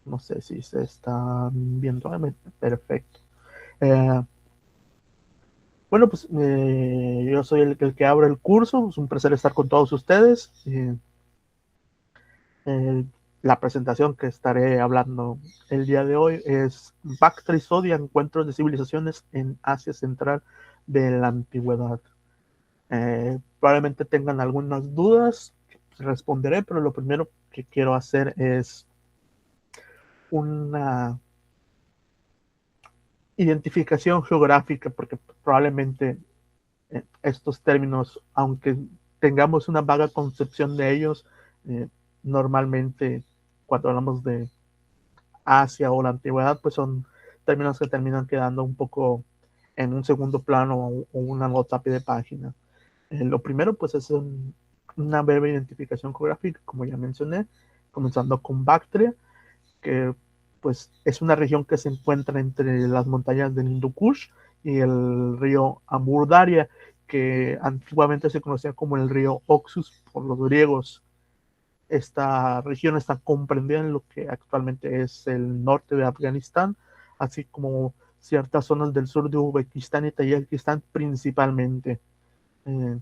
No sé si se está viendo. Perfecto. Eh, bueno, pues yo soy el que abre el curso. Es un placer estar con todos ustedes. Eh, la presentación que estaré hablando el día de hoy es Bactria y Sodia, encuentros de civilizaciones en Asia Central de la Antigüedad. Probablemente tengan algunas dudas, responderé, pero lo primero que quiero hacer es una identificación geográfica, porque probablemente estos términos, aunque tengamos una vaga concepción de ellos, eh, normalmente cuando hablamos de Asia o la antigüedad, pues son términos que terminan quedando un poco en un segundo plano o una nota a pie de página. Lo primero, pues, es una breve identificación geográfica, como ya mencioné, comenzando con Bactria, que pues es una región que se encuentra entre las montañas del Hindu Kush y el río Amur Daria, que antiguamente se conocía como el río Oxus por los griegos. Esta región está comprendida en lo que actualmente es el norte de Afganistán, así como ciertas zonas del sur de Uzbekistán y Tayikistán principalmente. Eh,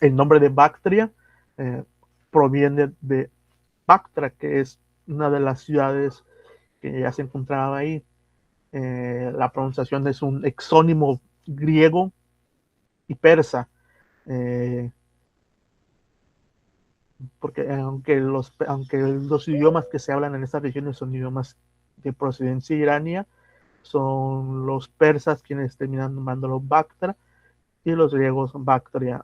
el nombre de Bactria eh, proviene de Bactra, que es una de las ciudades que ya se encontraba ahí. La pronunciación es un exónimo griego y persa, eh, porque aunque los idiomas que se hablan en estas regiones son idiomas de procedencia irania, son los persas quienes terminan llamándolo Bactra y los griegos Bactria.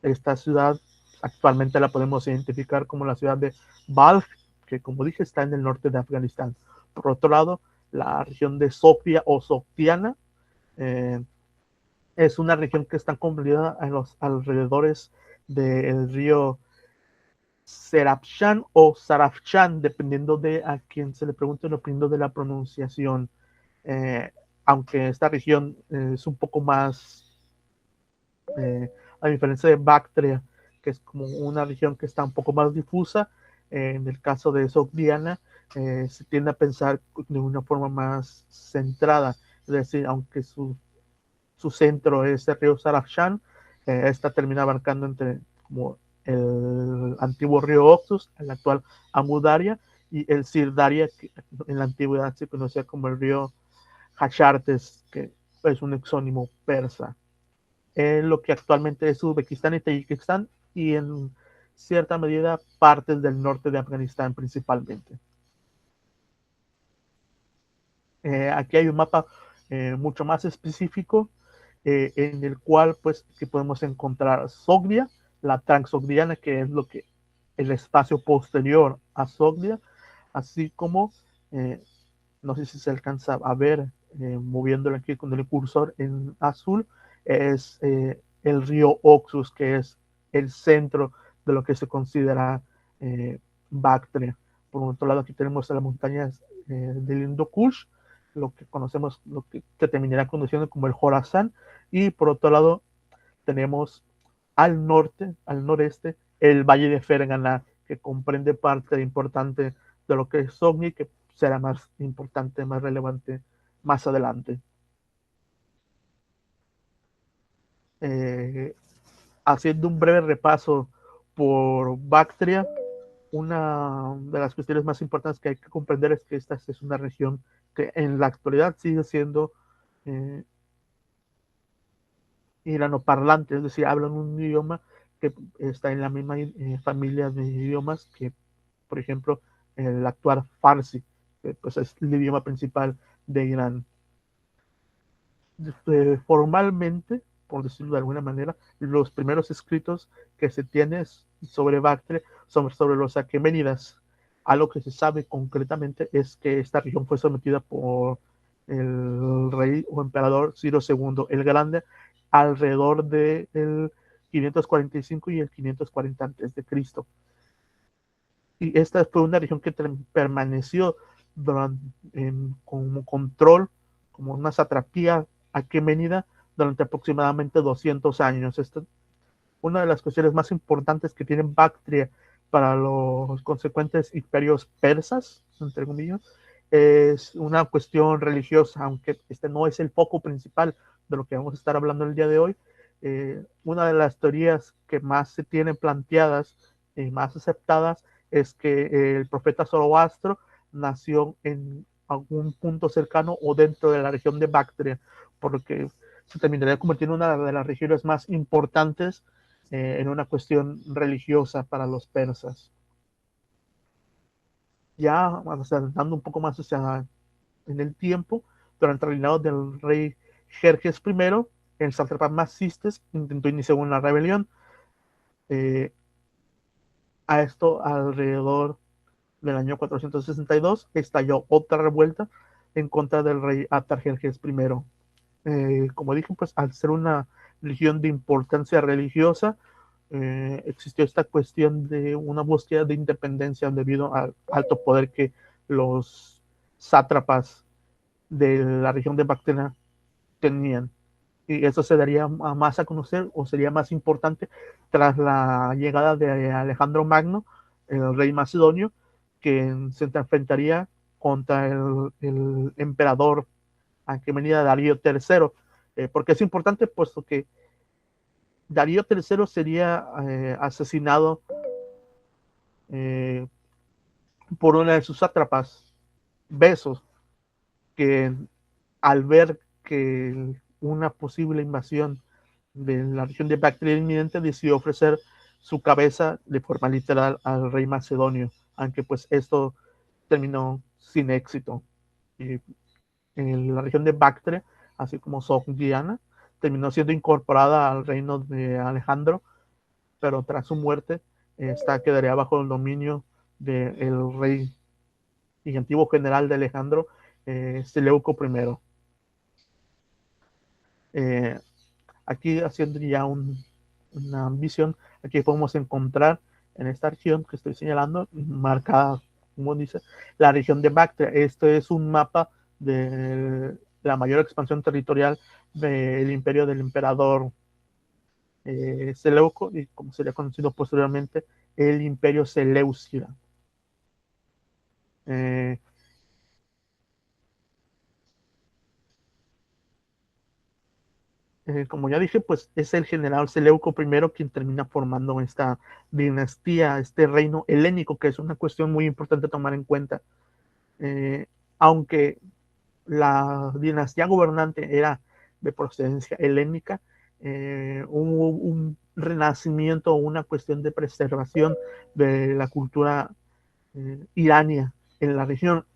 Esta ciudad actualmente la podemos identificar como la ciudad de Balj, que como dije está en el norte de Afganistán. Por otro lado, la región de Sofia o Sogdiana eh, es una región que está comprendida en los alrededores del río Serafshan o Sarafshan, dependiendo de a quién se le pregunte, dependiendo de la pronunciación. Eh, Aunque esta región es un poco más, a diferencia de Bactria, que es como una región que está un poco más difusa, en el caso de Sogdiana, se tiende a pensar de una forma más centrada, es decir, aunque su centro es el río Sarafshan, esta termina abarcando entre como el antiguo río Oxus, el actual Amudaria, y el Sirdaria, que en la antigüedad se conocía como el río Hachartes, que es un exónimo persa. Lo que actualmente es Uzbekistán y Tayikistán, y en cierta medida partes del norte de Afganistán principalmente. Aquí hay un mapa mucho más específico en el cual pues que podemos encontrar Sogdia, la Transogdiana, que es lo que el espacio posterior a Sogdia, así como eh, no sé si se alcanza a ver moviéndolo aquí con el cursor en azul, es el río Oxus, que es el centro de lo que se considera Bactria. Por otro lado, aquí tenemos las montañas del Hindu Kush, lo que conocemos, que terminará conociendo como el Jorazán, y por otro lado tenemos al norte, al noreste, el Valle de Fergana, que comprende parte importante de lo que es Sogni, que será más importante, más relevante más adelante. Eh, Haciendo un breve repaso por Bactria, una de las cuestiones más importantes que hay que comprender es que esta es una región que en la actualidad sigue siendo eh, iranoparlante, es decir, hablan un idioma que está en la misma familia de idiomas que, por ejemplo, el actual Farsi, que pues es el idioma principal de Irán. Formalmente, por decirlo de alguna manera, los primeros escritos que se tienen sobre Bactria son sobre los aqueménidas. Algo que se sabe concretamente es que esta región fue sometida por el rey o emperador Ciro II el Grande alrededor del 545 y el 540 antes de Cristo. Y esta fue una región que permaneció durante, como control, como una satrapía aquemenida durante aproximadamente 200 años. Esta, una de las cuestiones más importantes que tiene Bactria para los consecuentes imperios persas, entre comillas, es una cuestión religiosa, aunque este no es el foco principal de lo que vamos a estar hablando el día de hoy. Una de las teorías que más se tienen planteadas y más aceptadas es que el profeta Zoroastro nació en algún punto cercano o dentro de la región de Bactria, porque se terminaría convirtiendo en una de las regiones más importantes en una cuestión religiosa para los persas. Ya avanzando un poco más en el tiempo, durante el reinado del rey Jerjes I, el sátrapa Masistes intentó iniciar una rebelión. A esto, alrededor del año 462, estalló otra revuelta en contra del rey Artajerjes I. Como dije, pues al ser una religión de importancia religiosa, existió esta cuestión de una búsqueda de independencia debido al alto poder que los sátrapas de la región de Bactria tenían. Y eso se daría más a conocer o sería más importante tras la llegada de Alejandro Magno, el rey macedonio, que se enfrentaría contra el emperador Aquemenida Darío III. ¿Por qué es importante? Puesto que Darío III sería asesinado eh, por una de sus sátrapas, Besos, que al ver que una posible invasión de la región de Bactria inminente, decidió ofrecer su cabeza de forma literal al rey macedonio, aunque pues esto terminó sin éxito. Y en la región de Bactria, así como Sogdiana, terminó siendo incorporada al reino de Alejandro, pero tras su muerte, esta quedaría bajo el dominio del rey y antiguo general de Alejandro, Seleuco I. Eh, Aquí haciendo ya una visión, aquí podemos encontrar en esta región que estoy señalando, marcada, como dice, la región de Bactria. Este es un mapa de la mayor expansión territorial del imperio del emperador Seleuco, y como sería conocido posteriormente, el imperio Seleucida. Eh, como ya dije, pues es el general Seleuco I quien termina formando esta dinastía, este reino helénico, que es una cuestión muy importante tomar en cuenta. Eh, Aunque la dinastía gobernante era de procedencia helénica, hubo un renacimiento, una cuestión de preservación de la cultura irania en la región.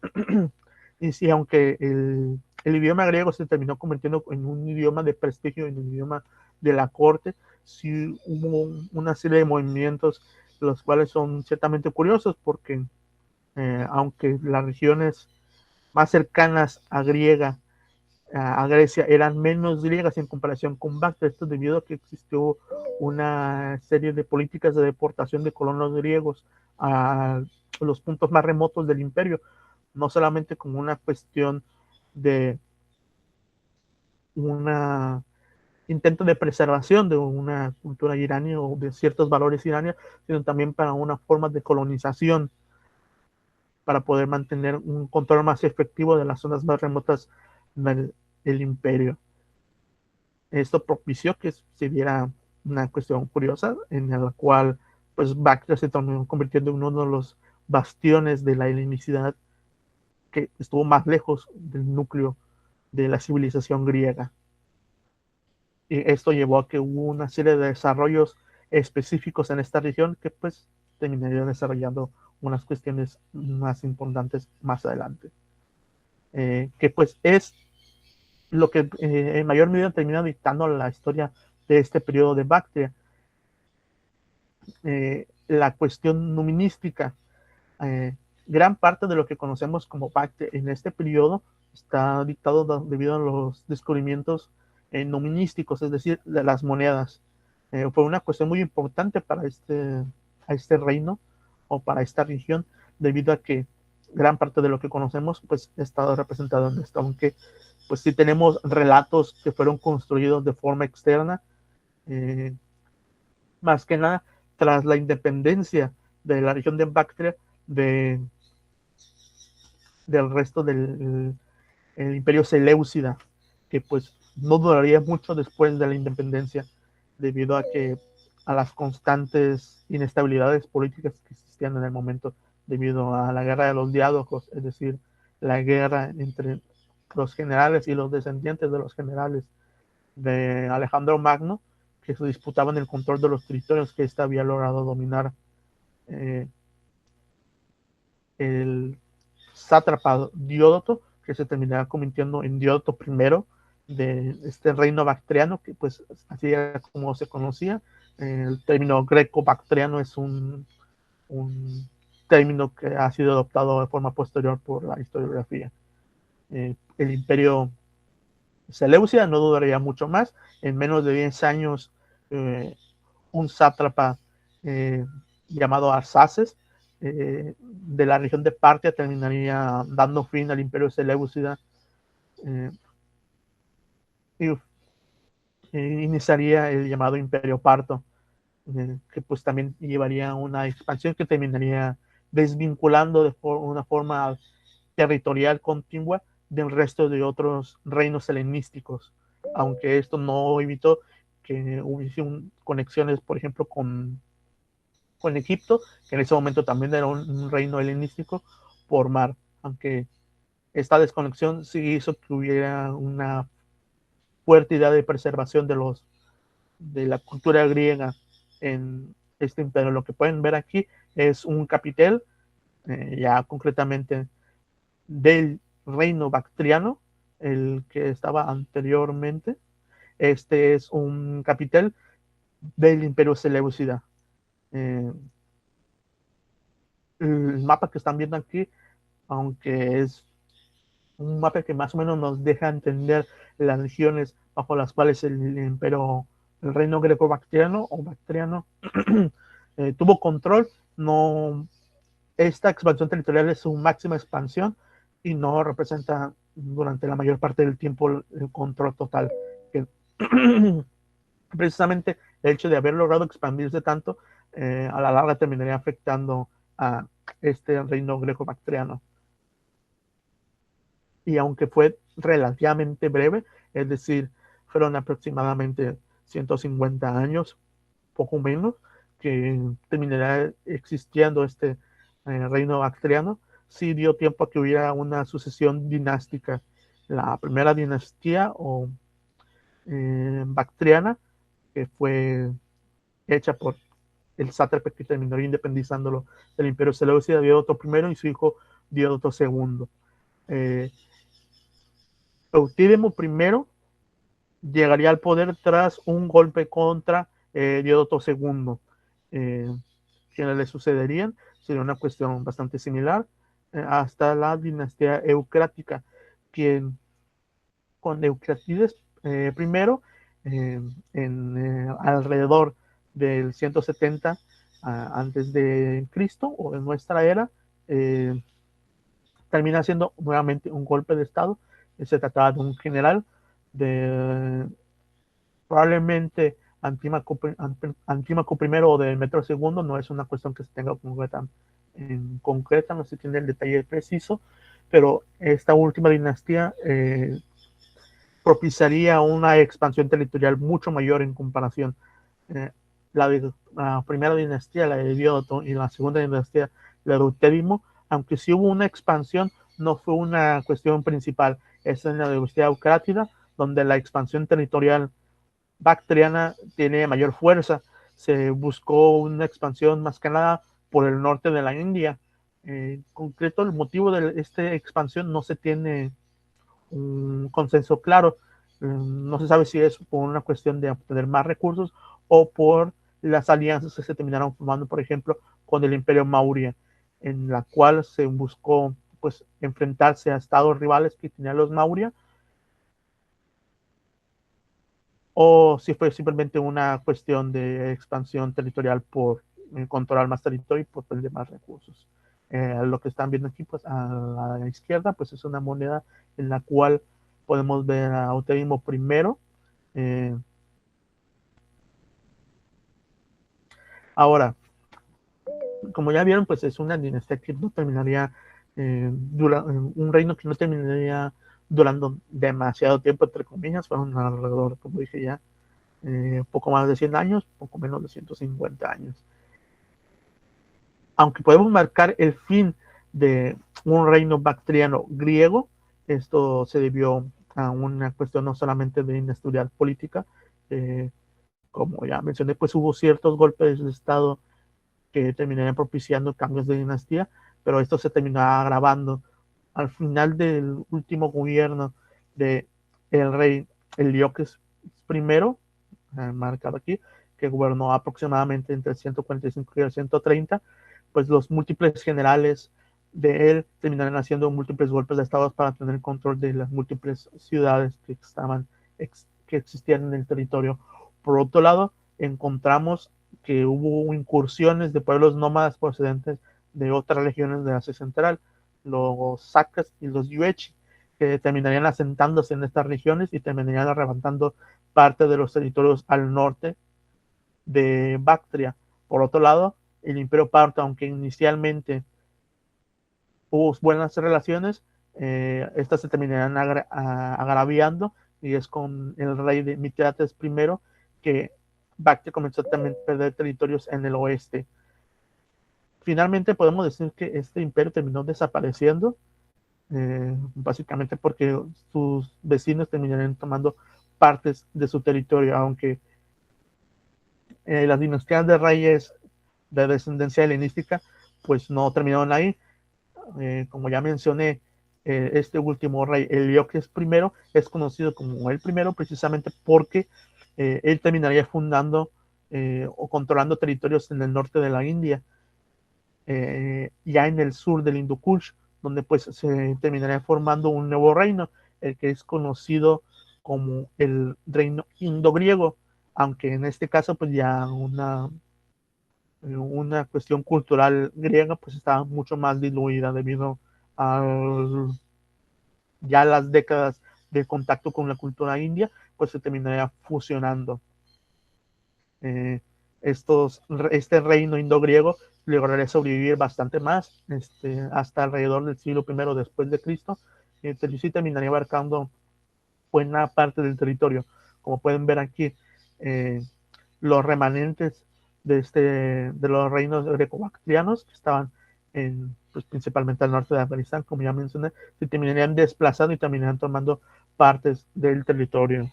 Y sí, aunque el idioma griego se terminó convirtiendo en un idioma de prestigio, en un idioma de la corte, sí hubo una serie de movimientos, los cuales son ciertamente curiosos, porque aunque las regiones más cercanas a Grecia eran menos griegas en comparación con Bactria, esto debido a que existió una serie de políticas de deportación de colonos griegos a los puntos más remotos del imperio, no solamente como una cuestión de un intento de preservación de una cultura iraní o de ciertos valores iranios, sino también para una forma de colonización, para poder mantener un control más efectivo de las zonas más remotas del imperio. Esto propició que se diera una cuestión curiosa en la cual pues Bactria se terminó convirtiendo en uno de los bastiones de la helenicidad que estuvo más lejos del núcleo de la civilización griega. Y esto llevó a que hubo una serie de desarrollos específicos en esta región que pues terminarían desarrollando unas cuestiones más importantes más adelante. Que pues es lo que en mayor medida termina dictando la historia de este periodo de Bactria. La cuestión numinística. Eh, Gran parte de lo que conocemos como Bactria en este periodo está dictado debido a los descubrimientos numinísticos, es decir, de las monedas. Fue una cuestión muy importante para a este reino o para esta región, debido a que gran parte de lo que conocemos pues está representado en esto, aunque pues sí tenemos relatos que fueron construidos de forma externa, más que nada tras la independencia de la región de Bactria del resto del el imperio Seleucida, que pues no duraría mucho después de la independencia, debido a que a las constantes inestabilidades políticas que existían en el momento, debido a la guerra de los diádocos, es decir, la guerra entre los generales y los descendientes de los generales de Alejandro Magno, que se disputaban el control de los territorios que éste había logrado dominar. eh, el sátrapa Diódoto, que se terminará convirtiendo en Diódoto I de este reino bactriano, que pues así era como se conocía. El término greco-bactriano es un término que ha sido adoptado de forma posterior por la historiografía. El imperio Seleucida no duraría mucho más. En menos de 10 años, un sátrapa llamado Arsaces de la región de Partia terminaría dando fin al imperio Seleucida eh, y iniciaría el llamado Imperio Parto, que pues también llevaría a una expansión que terminaría desvinculando de una forma territorial continua del resto de otros reinos helenísticos, aunque esto no evitó que hubiese conexiones, por ejemplo, con Egipto, que en ese momento también era un reino helenístico por mar, aunque esta desconexión sí hizo que hubiera una fuerte idea de preservación de la cultura griega en este imperio. Lo que pueden ver aquí es un capitel, ya concretamente del reino bactriano, el que estaba anteriormente. Este es un capitel del imperio Seleucida. Eh, el mapa que están viendo aquí, aunque es un mapa que más o menos nos deja entender las regiones bajo las cuales el imperio, el reino greco-bactriano o bactriano tuvo control. No, esta expansión territorial es su máxima expansión y no representa durante la mayor parte del tiempo el control total. Que, precisamente el hecho de haber logrado expandirse tanto, a la larga terminaría afectando a este reino greco-bactriano. Y aunque fue relativamente breve, es decir, fueron aproximadamente 150 años, poco menos, que terminará existiendo este reino bactriano, sí dio tiempo a que hubiera una sucesión dinástica. La primera dinastía o bactriana, que fue hecha por el sátrapa que terminó independizándolo del imperio Seleucida, Diódoto I, y su hijo Diódoto II. Eutídemo I llegaría al poder tras un golpe contra Diódoto II. Quienes le sucederían sería una cuestión bastante similar hasta la dinastía eucrática, quien con Eucratides I alrededor del 170 antes de Cristo o de nuestra era, termina siendo nuevamente un golpe de Estado. Se trataba de un general de probablemente Antímaco I o del Metro II, no es una cuestión que se tenga concreta, no se tiene el detalle preciso, pero esta última dinastía propiciaría una expansión territorial mucho mayor en comparación. Eh, la primera dinastía, la de Diódoto, y la segunda dinastía, la de Eutédimo, aunque sí hubo una expansión, no fue una cuestión principal. Es en la dinastía Eucrátida, donde la expansión territorial bactriana tiene mayor fuerza. Se buscó una expansión más que nada por el norte de la India. En concreto, el motivo de esta expansión no se tiene un consenso claro. No se sabe si es por una cuestión de obtener más recursos o por las alianzas que se terminaron formando, por ejemplo, con el Imperio Maurya, en la cual se buscó pues enfrentarse a estados rivales que tenían los Maurya, o si fue simplemente una cuestión de expansión territorial por controlar más territorio y por tener más recursos. Lo que están viendo aquí, pues a la izquierda, pues es una moneda en la cual podemos ver a Eutédimo I. Eh, Ahora, como ya vieron, pues es una dinastía que no terminaría, un reino que no terminaría durando demasiado tiempo, entre comillas. Fueron alrededor, como dije ya, poco más de 100 años, poco menos de 150 años. Aunque podemos marcar el fin de un reino bactriano griego, esto se debió a una cuestión no solamente de inestabilidad política, como ya mencioné, pues hubo ciertos golpes de Estado que terminarían propiciando cambios de dinastía, pero esto se terminó agravando. Al final del último gobierno de el rey Helioques I, marcado aquí, que gobernó aproximadamente entre el 145 y el 130, pues los múltiples generales de él terminaron haciendo múltiples golpes de estado para tener control de las múltiples ciudades que existían en el territorio. Por otro lado, encontramos que hubo incursiones de pueblos nómadas procedentes de otras regiones de Asia Central, los Sakas y los Yuechi, que terminarían asentándose en estas regiones y terminarían arrebatando parte de los territorios al norte de Bactria. Por otro lado, el Imperio Parto, aunque inicialmente hubo buenas relaciones, estas se terminarían agraviando, y es con el rey de Mitridates I que Bactria comenzó también a perder territorios en el oeste. Finalmente podemos decir que este imperio terminó desapareciendo, básicamente porque sus vecinos terminarían tomando partes de su territorio, aunque las dinastías de reyes de descendencia helenística pues no terminaron ahí. Como ya mencioné, este último rey, Helioques I, es conocido como el primero precisamente porque él terminaría fundando o controlando territorios en el norte de la India, ya en el sur del Hindu Kush, donde pues se terminaría formando un nuevo reino, el que es conocido como el reino indo-griego, aunque en este caso pues ya una cuestión cultural griega pues estaba mucho más diluida debido a ya las décadas de contacto con la cultura india, pues se terminaría fusionando. Eh, este reino indo-griego lograría sobrevivir bastante más, hasta alrededor del siglo I después de Cristo, y sí terminaría abarcando buena parte del territorio. Como pueden ver aquí, los remanentes de los reinos greco-bactrianos que estaban pues, principalmente al norte de Afganistán, como ya mencioné, se terminarían desplazando y terminarían tomando partes del territorio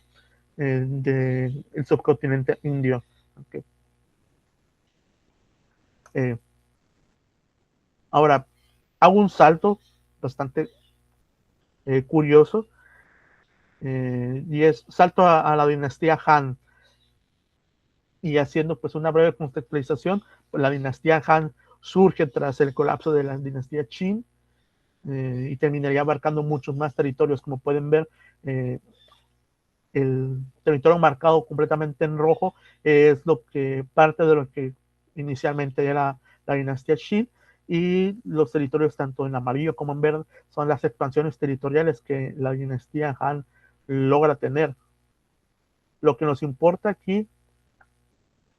del subcontinente indio. Okay. Eh, Ahora, hago un salto bastante curioso, y es salto a la dinastía Han, y haciendo pues una breve contextualización, pues la dinastía Han surge tras el colapso de la dinastía Qin, y terminaría abarcando muchos más territorios. Como pueden ver, el territorio marcado completamente en rojo es lo que parte de lo que inicialmente era la dinastía Qin, y los territorios tanto en amarillo como en verde son las expansiones territoriales que la dinastía Han logra tener. Lo que nos importa aquí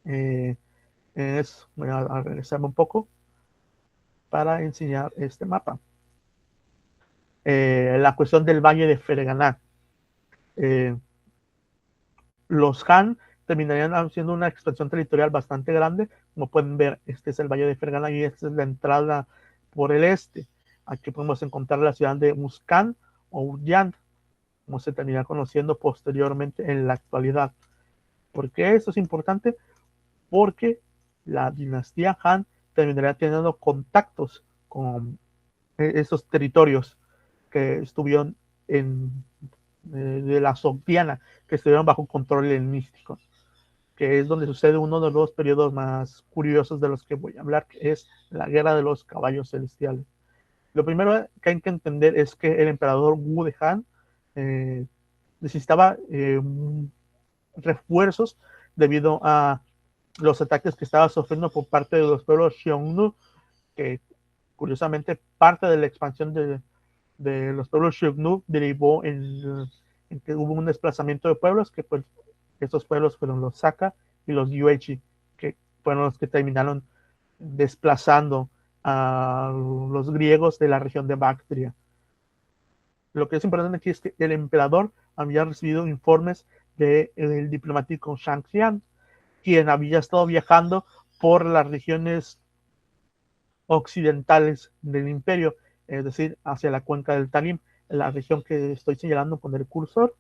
eh, voy a regresarme un poco para enseñar este mapa. La cuestión del valle de Ferganá. Eh, los Han terminarían haciendo una expansión territorial bastante grande. Como pueden ver, este es el valle de Ferganá y esta es la entrada por el este. Aquí podemos encontrar la ciudad de Muscan o Ujjan, como se termina conociendo posteriormente en la actualidad. ¿Por qué esto es importante? Porque la dinastía Han terminaría teniendo contactos con esos territorios que estuvieron de la Sogdiana, que estuvieron bajo control helenístico, que es donde sucede uno de los periodos más curiosos de los que voy a hablar, que es la Guerra de los Caballos Celestiales. Lo primero que hay que entender es que el emperador Wu de Han necesitaba refuerzos debido a los ataques que estaba sufriendo por parte de los pueblos Xiongnu, que curiosamente parte de la expansión de los pueblos Xiongnu derivó en que hubo un desplazamiento de pueblos, que pues estos pueblos fueron los Saka y los Yuechi, que fueron los que terminaron desplazando a los griegos de la región de Bactria. Lo que es importante aquí es que el emperador había recibido informes del diplomático Shang Xian, quien había estado viajando por las regiones occidentales del imperio, es decir, hacia la cuenca del Tarim, la región que estoy señalando con el cursor,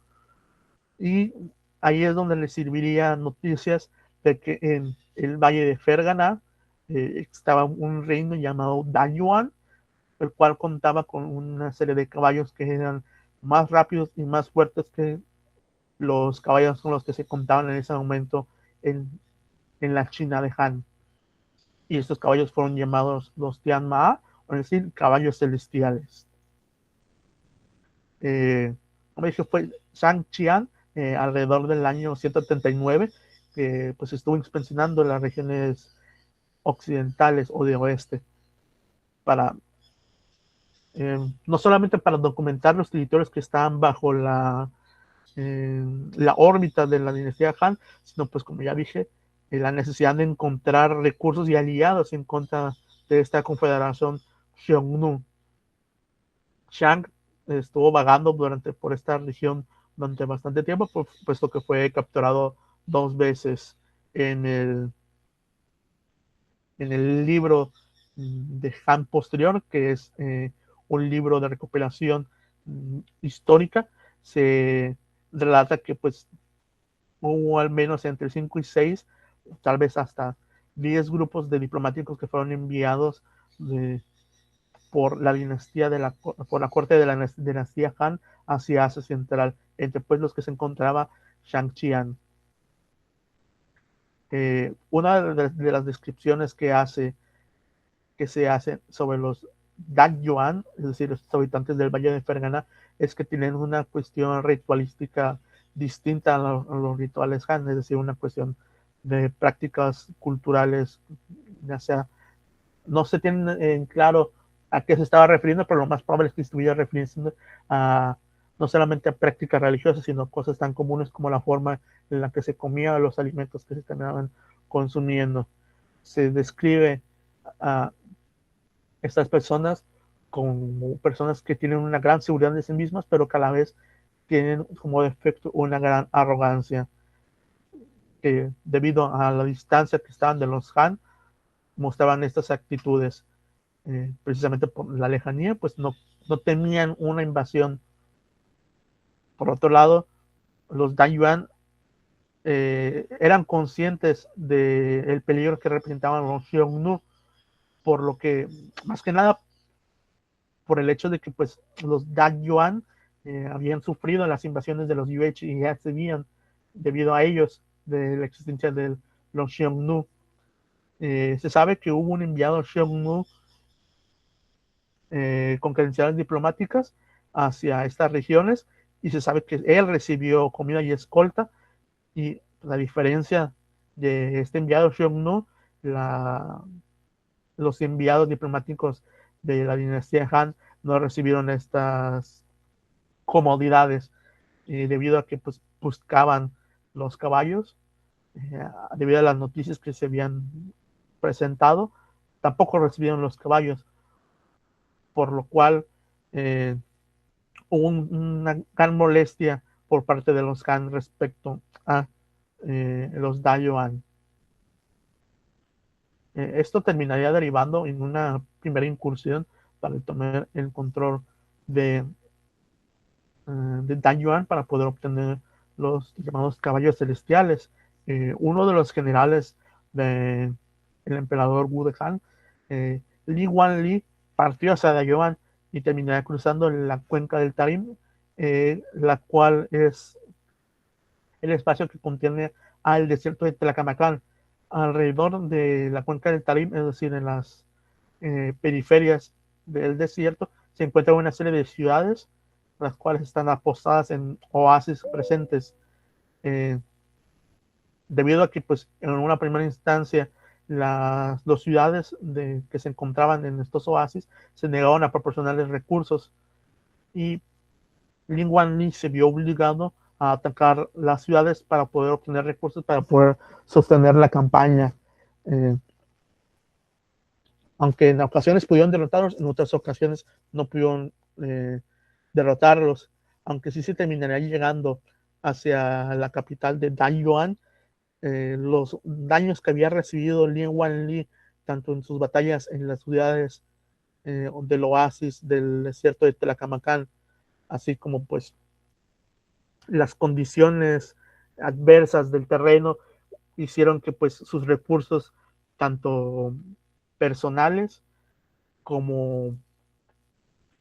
y ahí es donde le serviría noticias de que en el valle de Fergana estaba un reino llamado Danyuan, el cual contaba con una serie de caballos que eran más rápidos y más fuertes que los caballos con los que se contaban en ese momento en, en la China de Han. Y estos caballos fueron llamados los Tianma, es decir, caballos celestiales. Como dije, fue Shang Qian alrededor del año 139, que pues estuvo inspeccionando las regiones occidentales o de oeste para no solamente para documentar los territorios que estaban bajo la órbita de la dinastía Han, sino pues como ya dije, la necesidad de encontrar recursos y aliados en contra de esta confederación Xiongnu. Shang estuvo vagando por esta región durante bastante tiempo, puesto que fue capturado 2 veces en el libro de Han posterior, que es un libro de recopilación histórica. Se relata que pues hubo al menos entre 5 y 6, tal vez hasta 10 grupos de diplomáticos que fueron enviados por la dinastía por la corte de la dinastía Han hacia Asia Central, entre pues los que se encontraba Shang Qian. Una de las descripciones que se hace sobre los Danyuan, es decir, los habitantes del Valle de Fergana, es que tienen una cuestión ritualística distinta a los rituales Han, es decir, una cuestión de prácticas culturales, ya sea, no se tiene en claro a qué se estaba refiriendo, pero lo más probable es que estuviera refiriendo a no solamente a prácticas religiosas, sino cosas tan comunes como la forma en la que se comía los alimentos que se estaban consumiendo. Se describe a estas personas como personas que tienen una gran seguridad de sí mismas, pero que a la vez tienen como defecto una gran arrogancia, que debido a la distancia que estaban de los Han, mostraban estas actitudes. Precisamente por la lejanía, pues no temían una invasión. Por otro lado, los Danyuan eran conscientes del peligro que representaban los Xiongnu, por lo que, más que nada, por el hecho de que pues los Danyuan habían sufrido las invasiones de los Yuech y ya sabían, debido a ellos, de la existencia de los Xiongnu. Se sabe que hubo un enviado Xiongnu con credenciales diplomáticas hacia estas regiones, y se sabe que él recibió comida y escolta, y la diferencia de este enviado Xiongnu, los enviados diplomáticos de la dinastía Han no recibieron estas comodidades debido a que pues, buscaban los caballos, debido a las noticias que se habían presentado, tampoco recibieron los caballos, por lo cual hubo una gran molestia por parte de los Han respecto a los Dayuan. Esto terminaría derivando en una primera incursión para tomar el control de Danyuan para poder obtener los llamados caballos celestiales. Uno de los generales del emperador Wu de Han, Li Wanli, partió hacia Danyuan y terminaría cruzando la cuenca del Tarim, la cual es el espacio que contiene al desierto de Tlaxcala. Alrededor de la cuenca del Tarim, es decir, en las periferias del desierto, se encuentra una serie de ciudades, las cuales están apostadas en oasis presentes, debido a que pues, en una primera instancia las dos ciudades que se encontraban en estos oasis se negaron a proporcionarles recursos, y Lin Wanli se vio obligado a atacar las ciudades para poder obtener recursos para poder sostener la campaña. aunque en ocasiones pudieron derrotarlos, en otras ocasiones no pudieron derrotarlos, aunque sí se terminaría llegando hacia la capital de Danyuan. Los daños que había recibido Lin Wanli, tanto en sus batallas en las ciudades del oasis del desierto de Tlaxcamacán, así como pues las condiciones adversas del terreno, hicieron que pues sus recursos, tanto personales como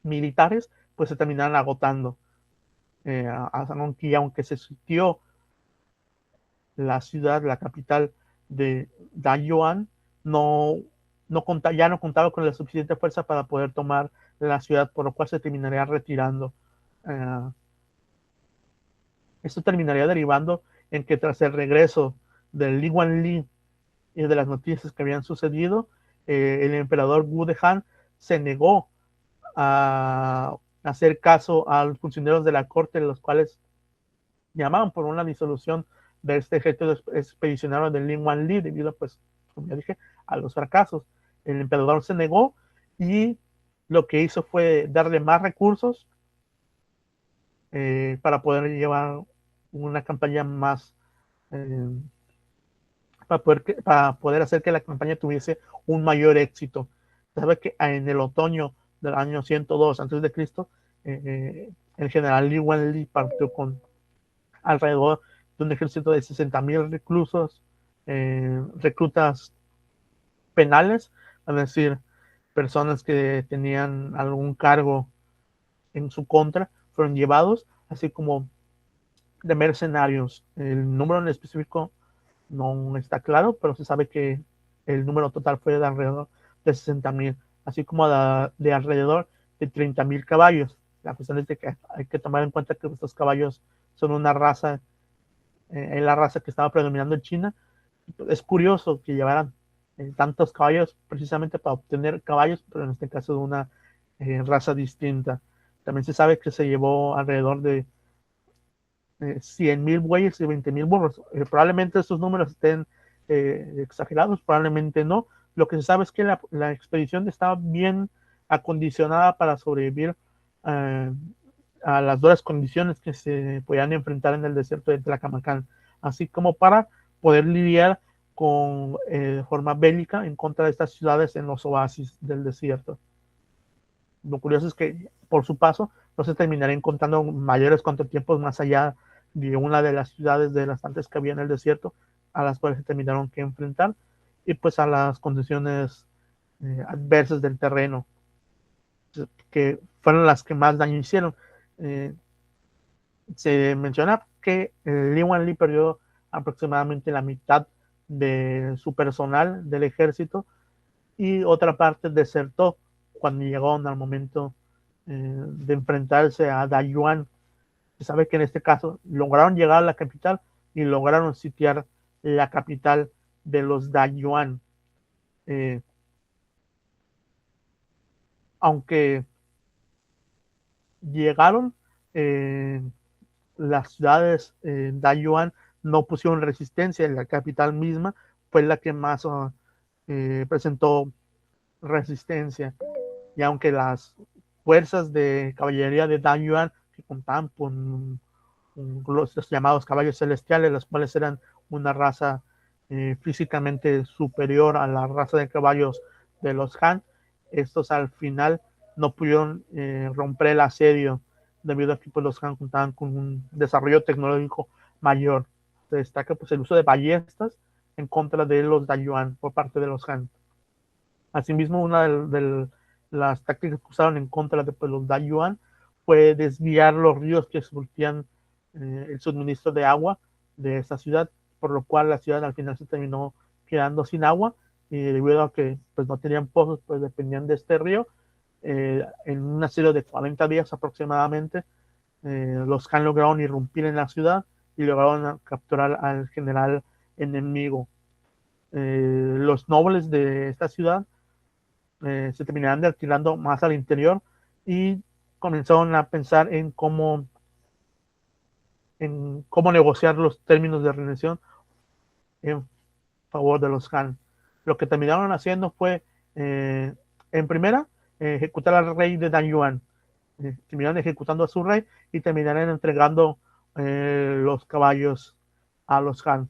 militares, pues se terminaron agotando. Aunque se sitió la ciudad, la capital de Danyuan, no, ya no contaba con la suficiente fuerza para poder tomar la ciudad, por lo cual se terminaría retirando. Esto terminaría derivando en que tras el regreso del Li Wanli y de las noticias que habían sucedido, el emperador Wu de Han se negó a hacer caso a los funcionarios de la corte, los cuales llamaban por una disolución de este ejército expedicionario de Lin Wanli, debido, pues, como ya dije, a los fracasos. El emperador se negó y lo que hizo fue darle más recursos para poder llevar una campaña más, eh, para poder hacer que la campaña tuviese un mayor éxito. Sabe que en el otoño del año 102 a.C., el general Li Wanli partió con alrededor de un ejército de 60,000 reclusos, reclutas penales, es decir, personas que tenían algún cargo en su contra, fueron llevados, así como de mercenarios. El número en específico no está claro, pero se sabe que el número total fue de alrededor de 60,000, así como de alrededor de 30,000 caballos. La cuestión es de que hay que tomar en cuenta que estos caballos son una raza, es la raza que estaba predominando en China. Es curioso que llevaran tantos caballos precisamente para obtener caballos, pero en este caso de una raza distinta. También se sabe que se llevó alrededor de 100,000 bueyes y 20,000 burros. Probablemente estos números estén exagerados, probablemente no. Lo que se sabe es que la expedición estaba bien acondicionada para sobrevivir a las duras condiciones que se podían enfrentar en el desierto de Tlaxcamacán, así como para poder lidiar con forma bélica en contra de estas ciudades en los oasis del desierto. Lo curioso es que por su paso no se terminaría encontrando mayores contratiempos más allá de una de las ciudades de las tantas que había en el desierto, a las cuales se terminaron que enfrentar, y pues a las condiciones adversas del terreno, que fueron las que más daño hicieron. Se menciona que Li Wanli perdió aproximadamente la mitad de su personal del ejército y otra parte desertó cuando llegaron al momento de enfrentarse a Dayuan. Se sabe que en este caso lograron llegar a la capital y lograron sitiar la capital de los Dayuan. Aunque llegaron, las ciudades Dayuan no pusieron resistencia, en la capital misma fue la que más presentó resistencia. Y aunque las fuerzas de caballería de Danyuan, que contaban con los llamados caballos celestiales, los cuales eran una raza físicamente superior a la raza de caballos de los Han, estos al final no pudieron romper el asedio, debido a que pues, los Han contaban con un desarrollo tecnológico mayor. Se destaca pues, el uso de ballestas en contra de los Danyuan por parte de los Han. Asimismo, una de las tácticas que usaron en contra de pues, los Danyuan fue desviar los ríos que surtían el suministro de agua de esta ciudad, por lo cual la ciudad al final se terminó quedando sin agua, y debido a que pues, no tenían pozos, pues dependían de este río. En una serie de 40 días aproximadamente, los Han lograron irrumpir en la ciudad y lograron capturar al general enemigo. Los nobles de esta ciudad se terminaron retirando más al interior y comenzaron a pensar en cómo negociar los términos de rendición en favor de los Han. Lo que terminaron haciendo fue En primera, ejecutar al rey de Dan Yuan. Terminaron ejecutando a su rey y terminaron entregando los caballos a los Han.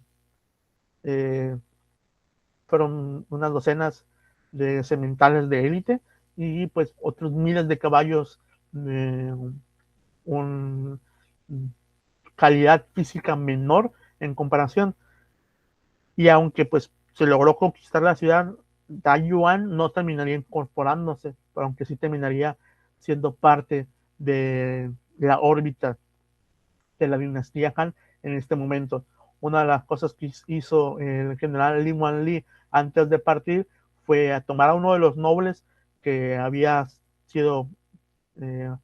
Fueron unas docenas de sementales de élite y pues otros miles de caballos de una calidad física menor en comparación. Y aunque pues se logró conquistar la ciudad, Taiyuan no terminaría incorporándose, pero aunque sí terminaría siendo parte de la órbita de la dinastía Han en este momento. Una de las cosas que hizo el general Li Wanli antes de partir fue a tomar a uno de los nobles que había sido eh,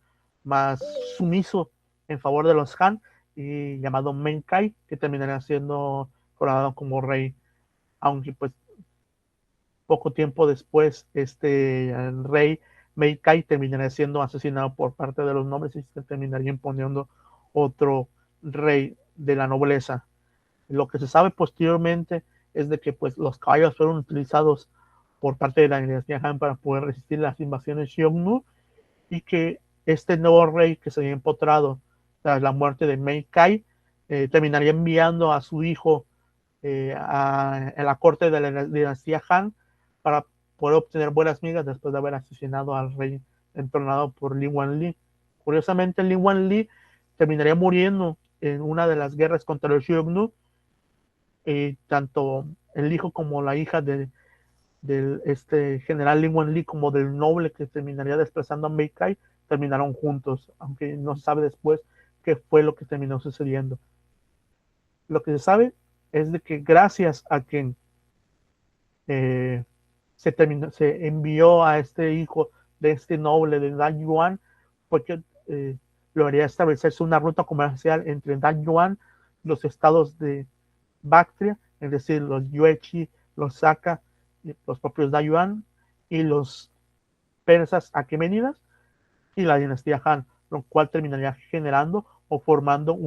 más sumiso en favor de los Han, y llamado Menkai, que terminaría siendo coronado como rey, aunque pues poco tiempo después el rey Meikai terminaría siendo asesinado por parte de los nobles y se terminaría imponiendo otro rey de la nobleza. Lo que se sabe posteriormente es de que pues los caballos fueron utilizados por parte de la dinastía Han para poder resistir las invasiones Xiongnu, y que este nuevo rey que se había empotrado tras la muerte de Meikai terminaría enviando a su hijo a la corte de la dinastía Han para poder obtener buenas migas después de haber asesinado al rey entronado por Li Wanli. Curiosamente, Li Wanli terminaría muriendo en una de las guerras contra los Xiongnu. Tanto el hijo como la hija de este general Li Wanli como del noble que terminaría desplazando a Mei Kai terminaron juntos, aunque no se sabe después qué fue lo que terminó sucediendo. Lo que se sabe es de que gracias a que se envió a este hijo de este noble de Dan Yuan, porque lograría establecerse una ruta comercial entre Dan Yuan, los estados de Bactria, es decir, los Yuechi, los Saka, los propios Dan Yuan, y los persas aquemenidas y la dinastía Han, lo cual terminaría generando o formando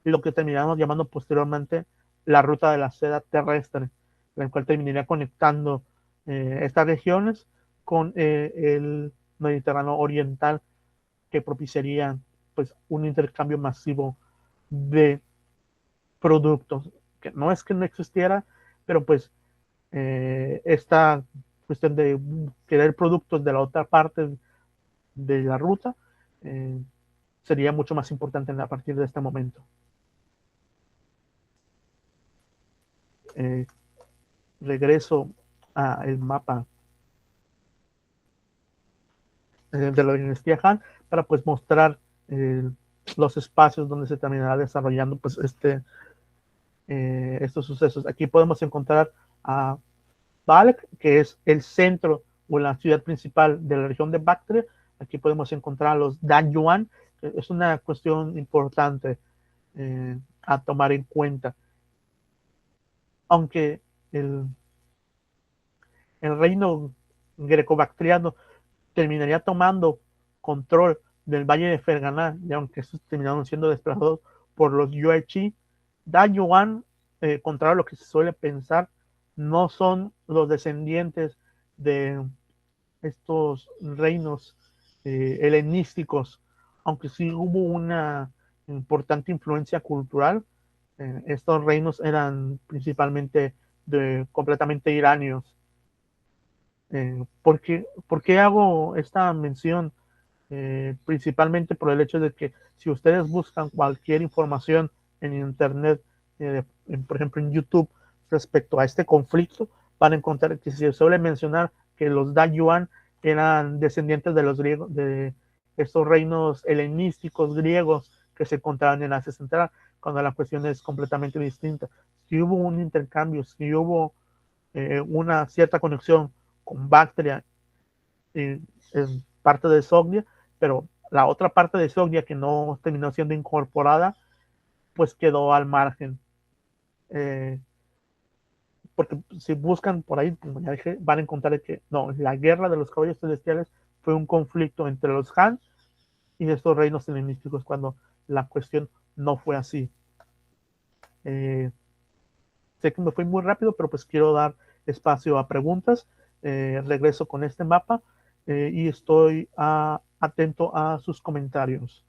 lo que terminamos llamando posteriormente la ruta de la seda terrestre, la cual terminaría conectando estas regiones con el Mediterráneo oriental, que propiciaría pues un intercambio masivo de productos, que no es que no existiera, pero pues esta cuestión de querer productos de la otra parte de la ruta eh, sería mucho más importante a partir de este momento. Eh, Regreso al mapa de la dinastía Han para pues mostrar los espacios donde se terminará desarrollando pues estos sucesos. Aquí podemos encontrar a Balk, que es el centro o la ciudad principal de la región de Bactria. Aquí podemos encontrar a los Dan Yuan, que es una cuestión importante a tomar en cuenta. Aunque el reino greco-bactriano terminaría tomando control del valle de Ferganá, y aunque estos terminaron siendo desplazados por los Yuechi, Da Yuan, contrario a lo que se suele pensar, no son los descendientes de estos reinos helenísticos, aunque sí hubo una importante influencia cultural. Estos reinos eran principalmente completamente iranios. ¿Por qué hago esta mención? Principalmente por el hecho de que si ustedes buscan cualquier información en internet, por ejemplo en YouTube, respecto a este conflicto, van a encontrar que se suele mencionar que los Da Yuan eran descendientes de los griegos, de estos reinos helenísticos griegos que se encontraban en Asia Central, cuando la cuestión es completamente distinta. Si hubo un intercambio, si hubo una cierta conexión con Bactria en parte de Sogdia, pero la otra parte de Sogdia que no terminó siendo incorporada, pues quedó al margen. Porque si buscan por ahí, como ya dije, van a encontrar que no, la guerra de los caballos celestiales fue un conflicto entre los Han y estos reinos helenísticos, cuando la cuestión no fue así. Sé que me fui muy rápido, pero pues quiero dar espacio a preguntas. regreso con este mapa y estoy atento a sus comentarios.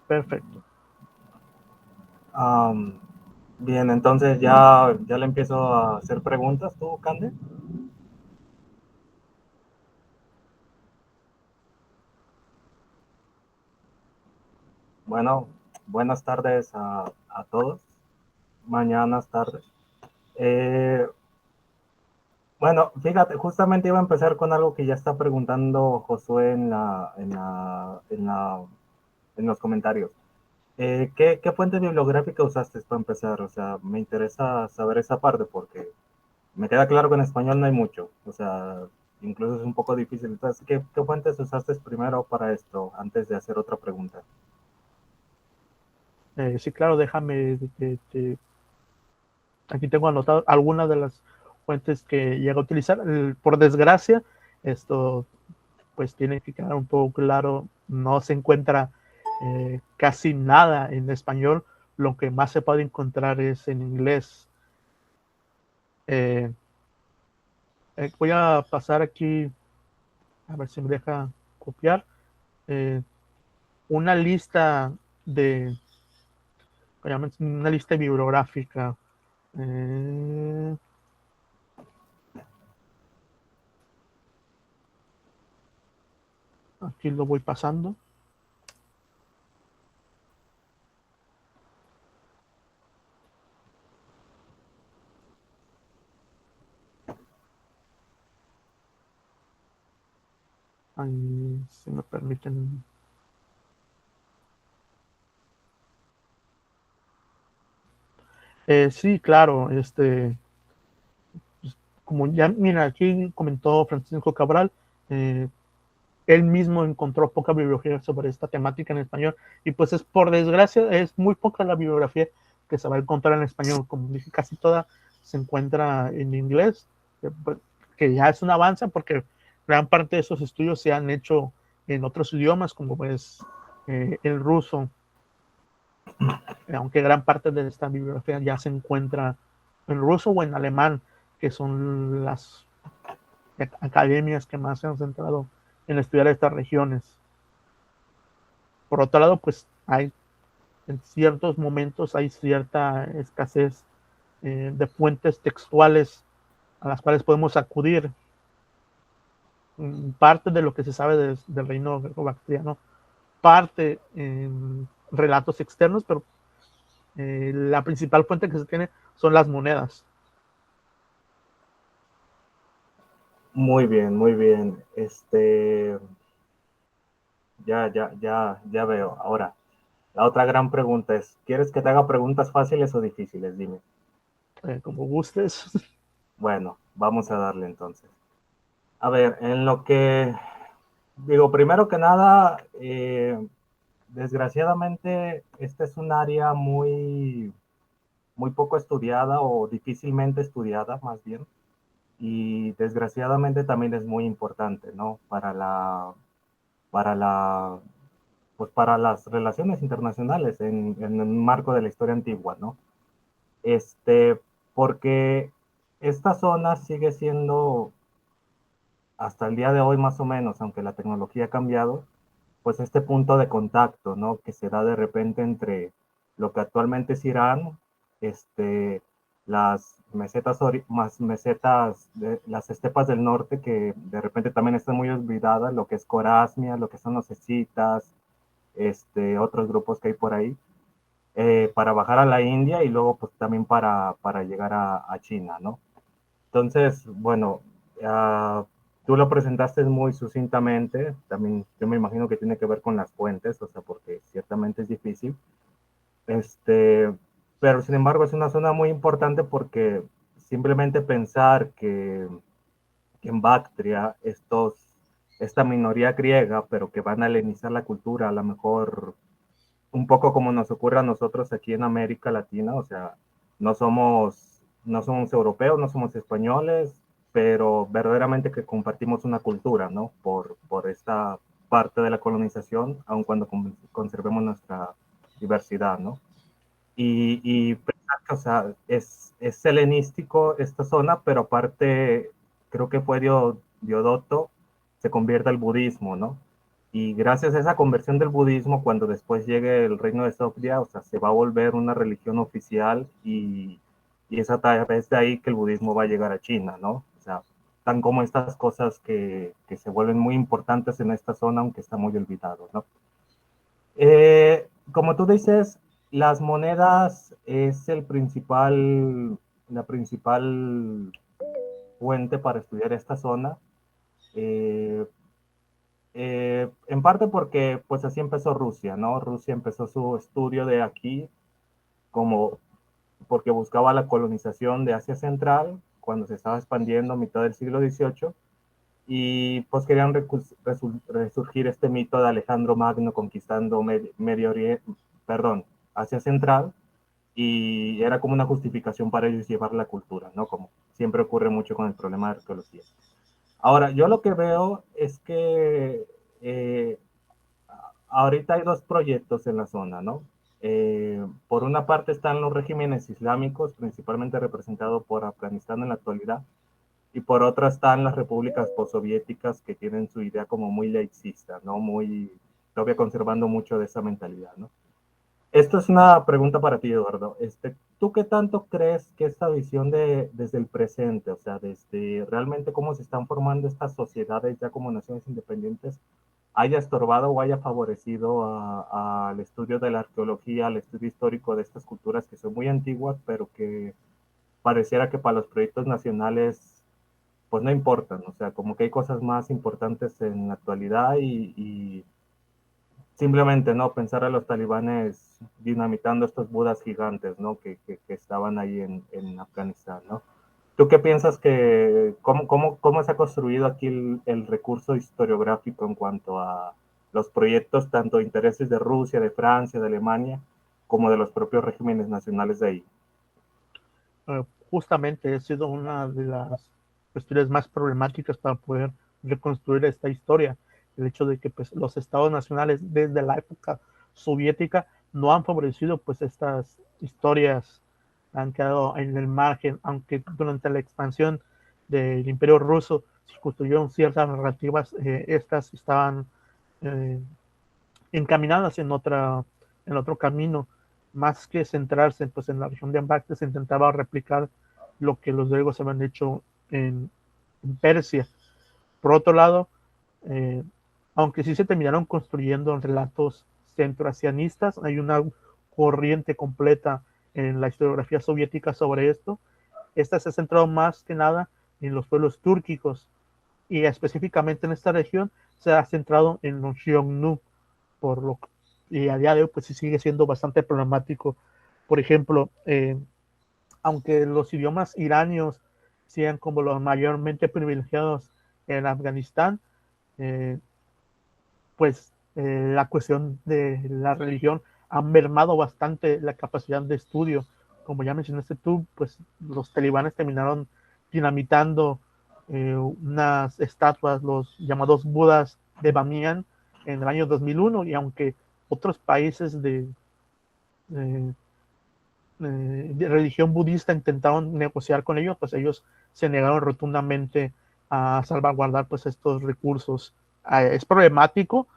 Perfecto. Bien, entonces ya le empiezo a hacer preguntas, ¿tú, Cande? Bueno, buenas tardes a todos, mañanas, tardes. Eh, bueno, fíjate, justamente iba a empezar con algo que ya está preguntando Josué en los comentarios. ¿Qué fuente bibliográfica usaste para empezar? O sea, me interesa saber esa parte porque me queda claro que en español no hay mucho. O sea, incluso es un poco difícil. Entonces, ¿qué fuentes usaste primero para esto, antes de hacer otra pregunta? Sí, claro, déjame, aquí tengo anotado algunas de las fuentes que llego a utilizar. Por desgracia, esto pues tiene que quedar un poco claro, no se encuentra casi nada en español, lo que más se puede encontrar es en inglés. Eh, Voy a pasar aquí, a ver si me deja copiar, eh, una lista de, una lista bibliográfica. Eh, Aquí lo voy pasando. Ahí, si me permiten. Sí, claro, pues, como ya, mira, aquí comentó Francisco Cabral, eh, él mismo encontró poca bibliografía sobre esta temática en español y pues es por desgracia, es muy poca la bibliografía que se va a encontrar en español, como dije, casi toda se encuentra en inglés, pues, que ya es un avance porque gran parte de esos estudios se han hecho en otros idiomas, como pues el ruso, aunque gran parte de esta bibliografía ya se encuentra en ruso o en alemán, que son las academias que más se han centrado en estudiar estas regiones. Por otro lado, pues hay en ciertos momentos hay cierta escasez de fuentes textuales a las cuales podemos acudir. Parte de lo que se sabe del reino greco-bactriano, parte en relatos externos, pero la principal fuente que se tiene son las monedas. Muy bien, muy bien. Ya veo. Ahora, la otra gran pregunta es, ¿quieres que te haga preguntas fáciles o difíciles? Dime. Como gustes. Bueno, vamos a darle entonces. A ver, en lo que digo, primero que nada, desgraciadamente, este es un área muy poco estudiada o difícilmente estudiada, más bien. Y desgraciadamente también es muy importante, ¿no? Para la, pues para las relaciones internacionales en el marco de la historia antigua, ¿no? Este, porque esta zona sigue siendo hasta el día de hoy más o menos, aunque la tecnología ha cambiado, pues este punto de contacto, ¿no? Que se da de repente entre lo que actualmente es Irán, este, las mesetas, más mesetas, de, las estepas del norte, que de repente también están muy olvidadas, lo que es Corasmia, lo que son los escitas, otros grupos que hay por ahí, para bajar a la India y luego pues también para llegar a China, ¿no? Entonces, bueno, tú lo presentaste muy sucintamente, también yo me imagino que tiene que ver con las fuentes, o sea, porque ciertamente es difícil, este, pero sin embargo es una zona muy importante porque simplemente pensar que en Bactria esta minoría griega, pero que van a helenizar la cultura, a lo mejor un poco como nos ocurre a nosotros aquí en América Latina, o sea, no somos europeos, no somos españoles, pero verdaderamente que compartimos una cultura, ¿no? Por esta parte de la colonización, aun cuando conservemos nuestra diversidad, ¿no? Y pensar que, o sea, es helenístico esta zona, pero aparte creo que fue Diodoto, se convierte al budismo, ¿no? Y gracias a esa conversión del budismo, cuando después llegue el reino de Sogdia, o sea, se va a volver una religión oficial y es a través de ahí que el budismo va a llegar a China, ¿no? O sea, tan como estas cosas que se vuelven muy importantes en esta zona, aunque está muy olvidado, ¿no? Como tú dices, las monedas es la principal fuente para estudiar esta zona. Eh, en parte porque pues así empezó Rusia, ¿no? Rusia empezó su estudio de aquí como porque buscaba la colonización de Asia Central cuando se estaba expandiendo a mitad del siglo XVIII y pues querían resurgir este mito de Alejandro Magno conquistando Medio Oriente, perdón, Asia Central, y era como una justificación para ellos llevar la cultura, ¿no? Como siempre ocurre mucho con el problema de arqueología. Ahora, yo lo que veo es que ahorita hay dos proyectos en la zona, ¿no? Por una parte están los regímenes islámicos, principalmente representados por Afganistán en la actualidad, y por otra están las repúblicas postsoviéticas que tienen su idea como muy laicista, ¿no? Muy, todavía conservando mucho de esa mentalidad, ¿no? Esto es una pregunta para ti, Eduardo. ¿Tú qué tanto crees que esta visión desde el presente, o sea, desde realmente cómo se están formando estas sociedades ya como naciones independientes, haya estorbado o haya favorecido al estudio de la arqueología, al estudio histórico de estas culturas que son muy antiguas, pero que pareciera que para los proyectos nacionales pues no importan, o sea, como que hay cosas más importantes en la actualidad y simplemente, ¿no? Pensar a los talibanes dinamitando estos budas gigantes, ¿no? Que estaban ahí en Afganistán, ¿no? ¿Tú qué piensas cómo se ha construido aquí el recurso historiográfico en cuanto a los proyectos, tanto de intereses de Rusia, de Francia, de Alemania, como de los propios regímenes nacionales de ahí? Justamente ha sido una de las cuestiones más problemáticas para poder reconstruir esta historia. El hecho de que pues, los estados nacionales desde la época soviética no han favorecido pues estas historias, han quedado en el margen, aunque durante la expansión del Imperio Ruso se construyeron ciertas narrativas, estas estaban eh, encaminadas en otro camino, más que centrarse pues, en la región de Ambacte, se intentaba replicar lo que los griegos habían hecho en Persia. Por otro lado, eh, aunque sí se terminaron construyendo relatos centroasianistas, hay una corriente completa en la historiografía soviética sobre esto. Esta se ha centrado más que nada en los pueblos túrquicos y específicamente en esta región se ha centrado en los Xiongnu, por lo y a día de hoy pues sí sigue siendo bastante problemático. Por ejemplo, aunque los idiomas iranios sean como los mayormente privilegiados en Afganistán, eh, pues la cuestión de la religión ha mermado bastante la capacidad de estudio. Como ya mencionaste tú, pues los talibanes terminaron dinamitando unas estatuas, los llamados Budas de Bamiyan, en el año 2001, y aunque otros países eh, de religión budista intentaron negociar con ellos, pues ellos se negaron rotundamente a salvaguardar pues estos recursos. Es problemático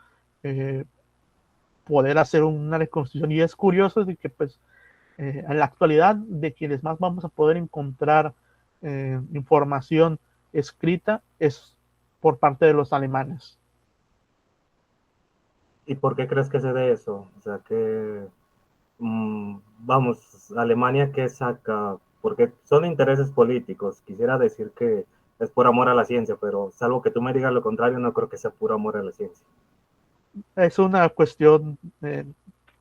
eh, poder hacer una reconstrucción y es curioso de que pues en la actualidad de quienes más vamos a poder encontrar información escrita es por parte de los alemanes. ¿Y por qué crees que se dé eso? O sea, vamos, Alemania, ¿qué saca? Porque son intereses políticos. Quisiera decir que es por amor a la ciencia, pero salvo que tú me digas lo contrario, no creo que sea puro amor a la ciencia. Es una cuestión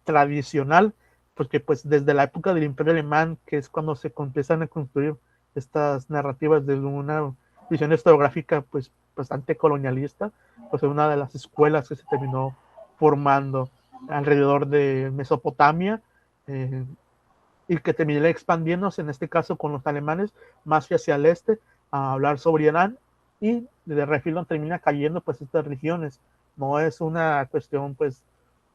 tradicional, porque pues desde la época del Imperio Alemán, que es cuando se empiezan a construir estas narrativas de una visión historiográfica pues bastante colonialista, pues es una de las escuelas que se terminó formando. alrededor de Mesopotamia, y que terminaría expandiéndose, en este caso con los alemanes, más hacia el este, a hablar sobre Irán, y de refilón termina cayendo pues estas regiones. No es una cuestión pues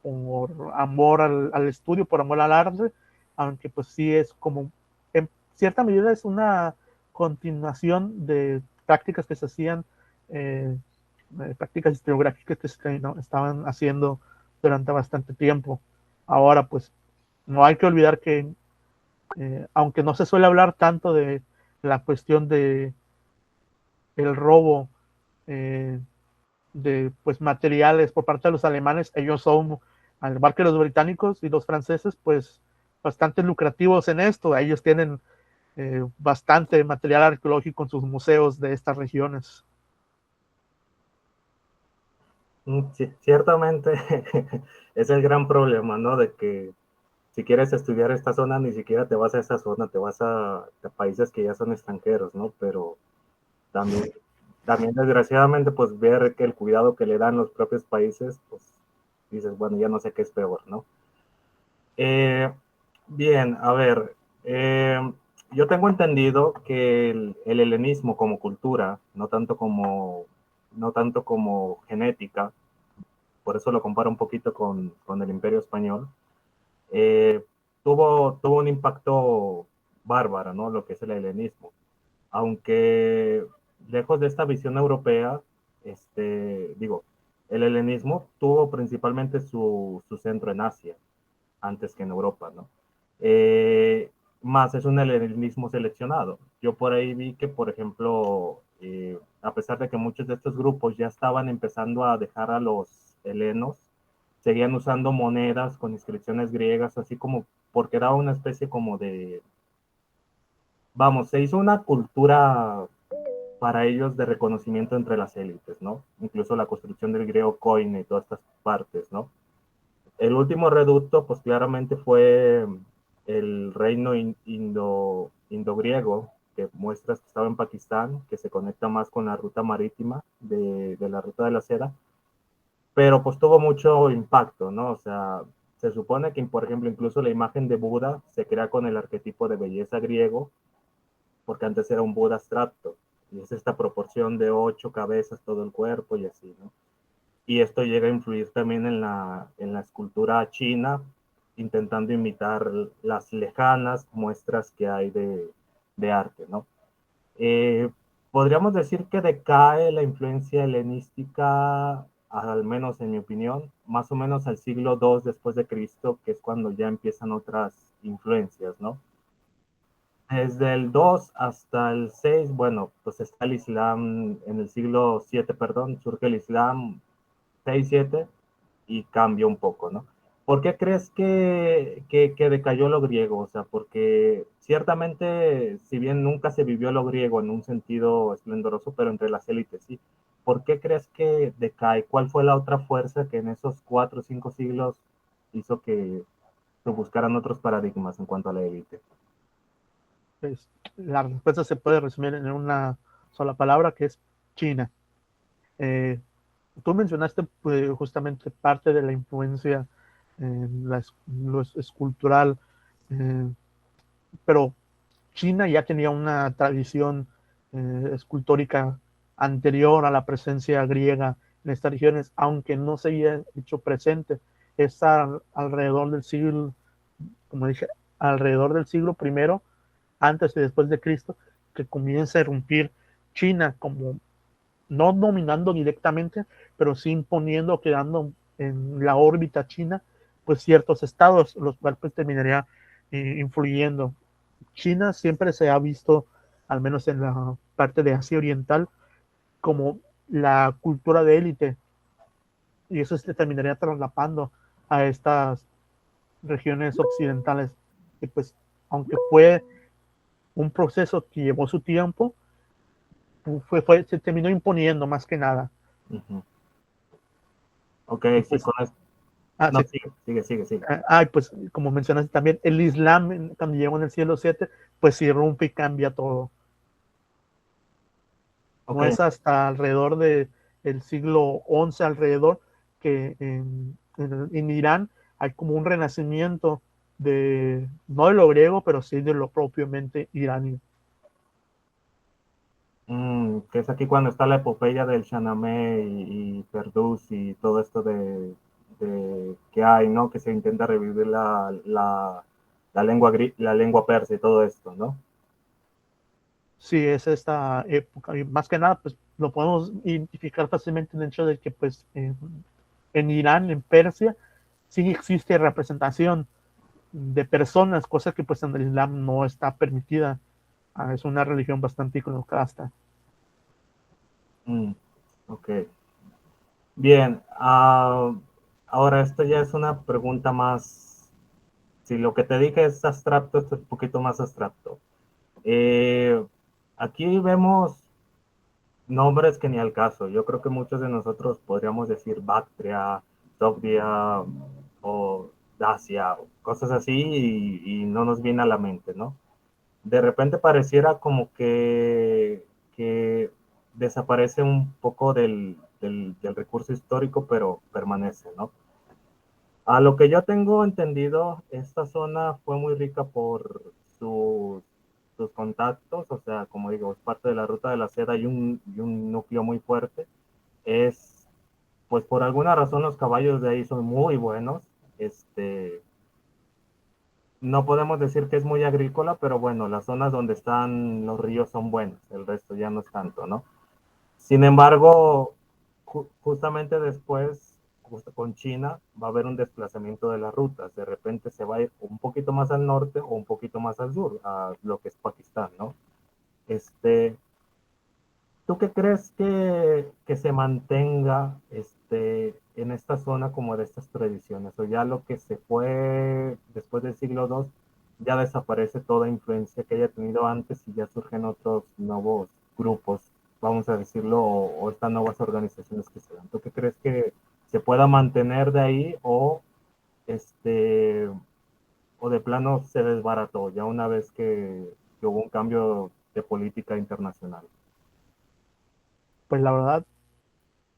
por amor al estudio, por amor al arte, aunque pues sí es como, en cierta medida es una continuación de prácticas que se hacían, eh, prácticas historiográficas que se, ¿no?, estaban haciendo durante bastante tiempo. Ahora pues no hay que olvidar que, aunque no se suele hablar tanto de la cuestión de el robo, eh, de pues materiales por parte de los alemanes, ellos son, al igual que los británicos y los franceses, pues bastante lucrativos en esto. Ellos tienen bastante material arqueológico en sus museos de estas regiones. Ciertamente es el gran problema, ¿no? De que si quieres estudiar esta zona, ni siquiera te vas a esa zona, te vas a países que ya son extranjeros, ¿no? Pero también, también desgraciadamente, pues ver que el cuidado que le dan los propios países, pues dices, bueno, ya no sé qué es peor, ¿no? Eh, bien, a ver, yo tengo entendido que el helenismo como cultura, no tanto como genética, por eso lo comparo un poquito con el Imperio Español, eh, tuvo un impacto bárbaro, ¿no? Lo que es el helenismo. Aunque lejos de esta visión europea, digo, el helenismo tuvo principalmente su centro en Asia, antes que en Europa, ¿no? Eh, Más es un helenismo seleccionado. Yo por ahí vi que, por ejemplo, a pesar de que muchos de estos grupos ya estaban empezando a dejar a los helenos, seguían usando monedas con inscripciones griegas, así como porque era una especie como de, vamos, se hizo una cultura para ellos de reconocimiento entre las élites, ¿no? Incluso la construcción del griego Koine y todas estas partes, ¿no? El último reducto, pues claramente fue el reino indo-griego, que muestras que estaba en Pakistán, que se conecta más con la ruta marítima de la ruta de la seda, pero pues tuvo mucho impacto, ¿no? O sea, se supone que, por ejemplo, incluso la imagen de Buda se crea con el arquetipo de belleza griego, porque antes era un Buda abstracto, y es esta proporción de 8 cabezas, todo el cuerpo y así, ¿no? Y esto llega a influir también en la escultura china, intentando imitar las lejanas muestras que hay de arte, ¿no? Eh, Podríamos decir que decae la influencia helenística, al menos en mi opinión, más o menos al siglo II después de Cristo, que es cuando ya empiezan otras influencias, ¿no? Desde el 2 hasta el 6, bueno, pues está el Islam en el siglo 7, perdón, surge el Islam 6, 7 y cambia un poco, ¿no? ¿Por qué crees que decayó lo griego? O sea, porque ciertamente, si bien nunca se vivió lo griego en un sentido esplendoroso, pero entre las élites, sí. ¿Por qué crees que decae? ¿Cuál fue la otra fuerza que en esos 4 o 5 siglos hizo que se buscaran otros paradigmas en cuanto a la élite? Pues, la respuesta se puede resumir en una sola palabra, que es China. Eh, Tú mencionaste pues, justamente parte de la influencia en lo escultural, eh, pero China ya tenía una tradición escultórica anterior a la presencia griega en estas regiones, aunque no se había hecho presente. Es alrededor del siglo, como dije, alrededor del siglo primero, antes y después de Cristo, que comienza a irrumpir China como no dominando directamente, pero sí imponiendo, quedando en la órbita china, pues ciertos estados, los cuales pues, terminaría influyendo. China siempre se ha visto, al menos en la parte de Asia Oriental, como la cultura de élite, y eso se terminaría traslapando a estas regiones occidentales. Y pues, aunque fue un proceso que llevó su tiempo, se terminó imponiendo más que nada. Uh -huh. Ok, Y sí, pues, con esto. No, sí, sigue. pues como mencionaste también, el Islam cuando llegó en el siglo VII, pues irrumpe y cambia todo. Ok, No es hasta alrededor del siglo XI alrededor que en Irán hay como un renacimiento no de lo griego, pero sí de lo propiamente iraní. Que es aquí cuando está la epopeya del Shahnameh y Ferdus y todo esto de que hay, ¿no? Que se intenta revivir la lengua persa y todo esto, ¿no? Sí, es esta época, y más que nada, pues lo podemos identificar fácilmente en el hecho de que, pues, en Irán, en Persia, sí existe representación de personas, cosa que pues en el Islam no está permitida. Es una religión bastante iconoclasta. Mm, ok. Bien, ahora esto ya es una pregunta más, si lo que te dije es abstracto, esto es un poquito más abstracto. Eh, Aquí vemos nombres que ni al caso. Yo creo que muchos de nosotros podríamos decir Bactria, Sogdia o Dacia, cosas así, y no nos viene a la mente, ¿no? De repente pareciera como que desaparece un poco del recurso histórico, pero permanece, ¿no? A lo que yo tengo entendido, esta zona fue muy rica por sus contactos, o sea, como digo, es parte de la ruta de la seda y un núcleo muy fuerte. Es, pues por alguna razón los caballos de ahí son muy buenos. No podemos decir que es muy agrícola, pero bueno, las zonas donde están los ríos son buenas, el resto ya no es tanto, ¿no? Sin embargo, justamente después, justo con China, va a haber un desplazamiento de las rutas. De repente se va a ir un poquito más al norte o un poquito más al sur, a lo que es Pakistán, ¿no? Este, ¿Tú qué crees que se mantenga en esta zona como de estas tradiciones? O ya lo que se fue después del siglo II, ya desaparece toda influencia que haya tenido antes y ya surgen otros nuevos grupos, vamos a decirlo, o estas nuevas organizaciones que se dan. ¿Tú qué crees que se pueda mantener de ahí este, o de plano se desbarató ya una vez que hubo un cambio de política internacional? Pues la verdad,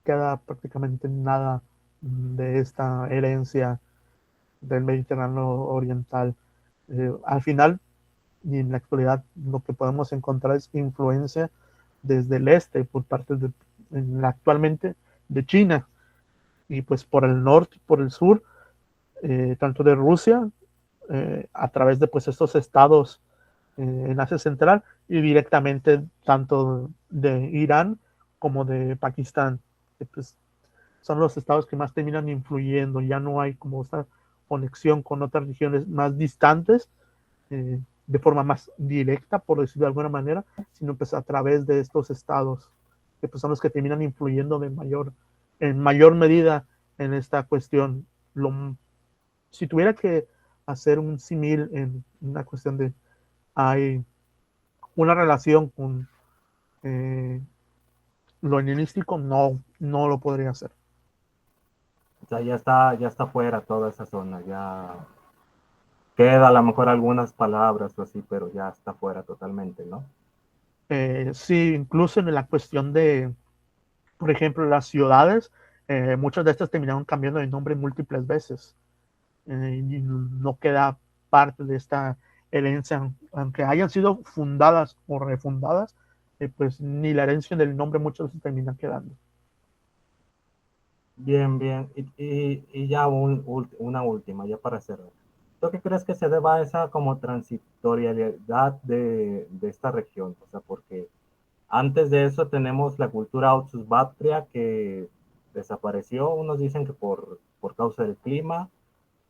queda prácticamente nada de esta herencia del Mediterráneo oriental. Al final, y en la actualidad, lo que podemos encontrar es influencia desde el este, por parte actualmente de China, y pues por el norte y por el sur, tanto de Rusia, a través de pues estos estados en Asia Central, y directamente tanto de Irán como de Pakistán, que pues son los estados que más terminan influyendo. Ya no hay como esta conexión con otras regiones más distantes, de forma más directa, por decirlo de alguna manera, sino pues a través de estos estados, que pues son los que terminan influyendo en mayor medida en esta cuestión. Si tuviera que hacer un símil en una cuestión de, hay una relación con eh, lo helenístico, no, no lo podría hacer. O sea, ya está fuera toda esa zona, ya queda a lo mejor algunas palabras o así, pero ya está fuera totalmente, ¿no? Sí, incluso en la cuestión de, por ejemplo, las ciudades, muchas de estas terminaron cambiando de nombre múltiples veces, y no queda parte de esta herencia, aunque hayan sido fundadas o refundadas, pues ni la herencia del nombre muchas veces termina quedando. Bien, bien. Y ya una última, ya para cerrar. ¿Tú qué crees que se deba a esa como transitorialidad de esta región? O sea, porque antes de eso tenemos la cultura Oxus-Bactria que desapareció. Unos dicen que por causa del clima,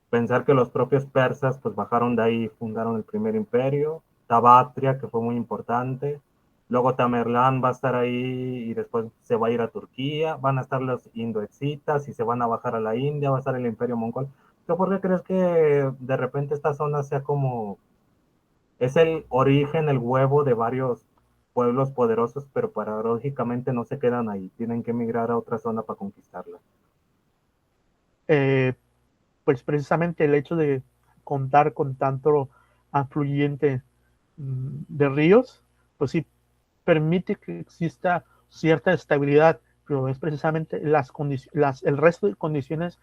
pensar que los propios persas pues bajaron de ahí y fundaron el primer imperio, Tabatria, que fue muy importante, luego Tamerlán va a estar ahí y después se va a ir a Turquía, van a estar los indoexitas y se van a bajar a la India, va a estar el imperio mongol. ¿Tú por qué crees que de repente esta zona sea como, es el origen, el huevo de varios pueblos poderosos, pero paradójicamente no se quedan ahí, tienen que emigrar a otra zona para conquistarla? Eh, pues precisamente el hecho de contar con tanto afluyente de ríos, pues sí permite que exista cierta estabilidad, pero es precisamente el resto de condiciones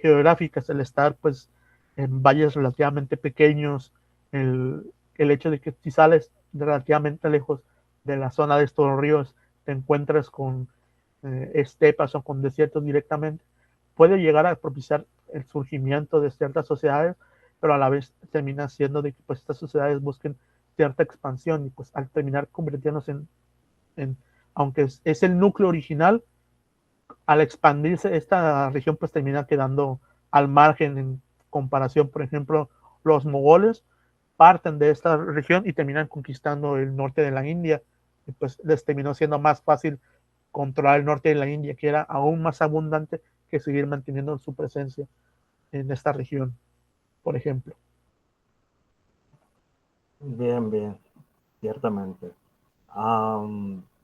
geográficas, el estar pues en valles relativamente pequeños, el hecho de que si sales relativamente lejos de la zona de estos ríos, te encuentras con estepas o con desiertos directamente, puede llegar a propiciar el surgimiento de ciertas sociedades, pero a la vez termina siendo de que pues estas sociedades busquen cierta expansión y pues al terminar convirtiéndose en aunque es el núcleo original, al expandirse esta región pues termina quedando al margen en comparación, por ejemplo, los mogoles parten de esta región y terminan conquistando el norte de la India y pues les terminó siendo más fácil controlar el norte de la India, que era aún más abundante que seguir manteniendo su presencia en esta región, por ejemplo. Bien, bien, ciertamente.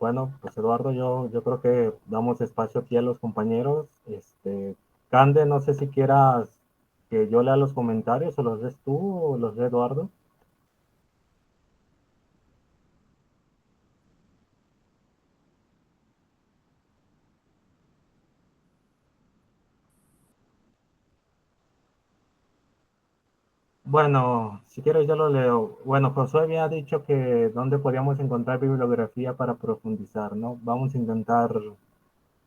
Bueno, pues Eduardo, yo creo que damos espacio aquí a los compañeros. Cande, no sé si quieras que yo lea los comentarios, o los lees tú o los lee Eduardo. Bueno, si quieres yo lo leo. Bueno, Josué había dicho que dónde podíamos encontrar bibliografía para profundizar, ¿no? Vamos a intentar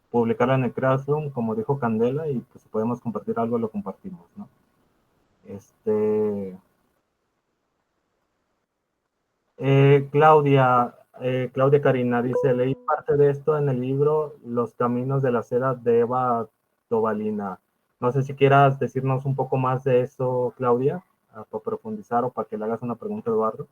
publicarla en el Classroom, como dijo Candela, y pues si podemos compartir algo, lo compartimos, ¿no? Este, Claudia Karina dice, leí parte de esto en el libro Los Caminos de la Seda de Eva Tobalina. No sé si quieras decirnos un poco más de eso, Claudia, para profundizar o para que le hagas una pregunta a Eduardo.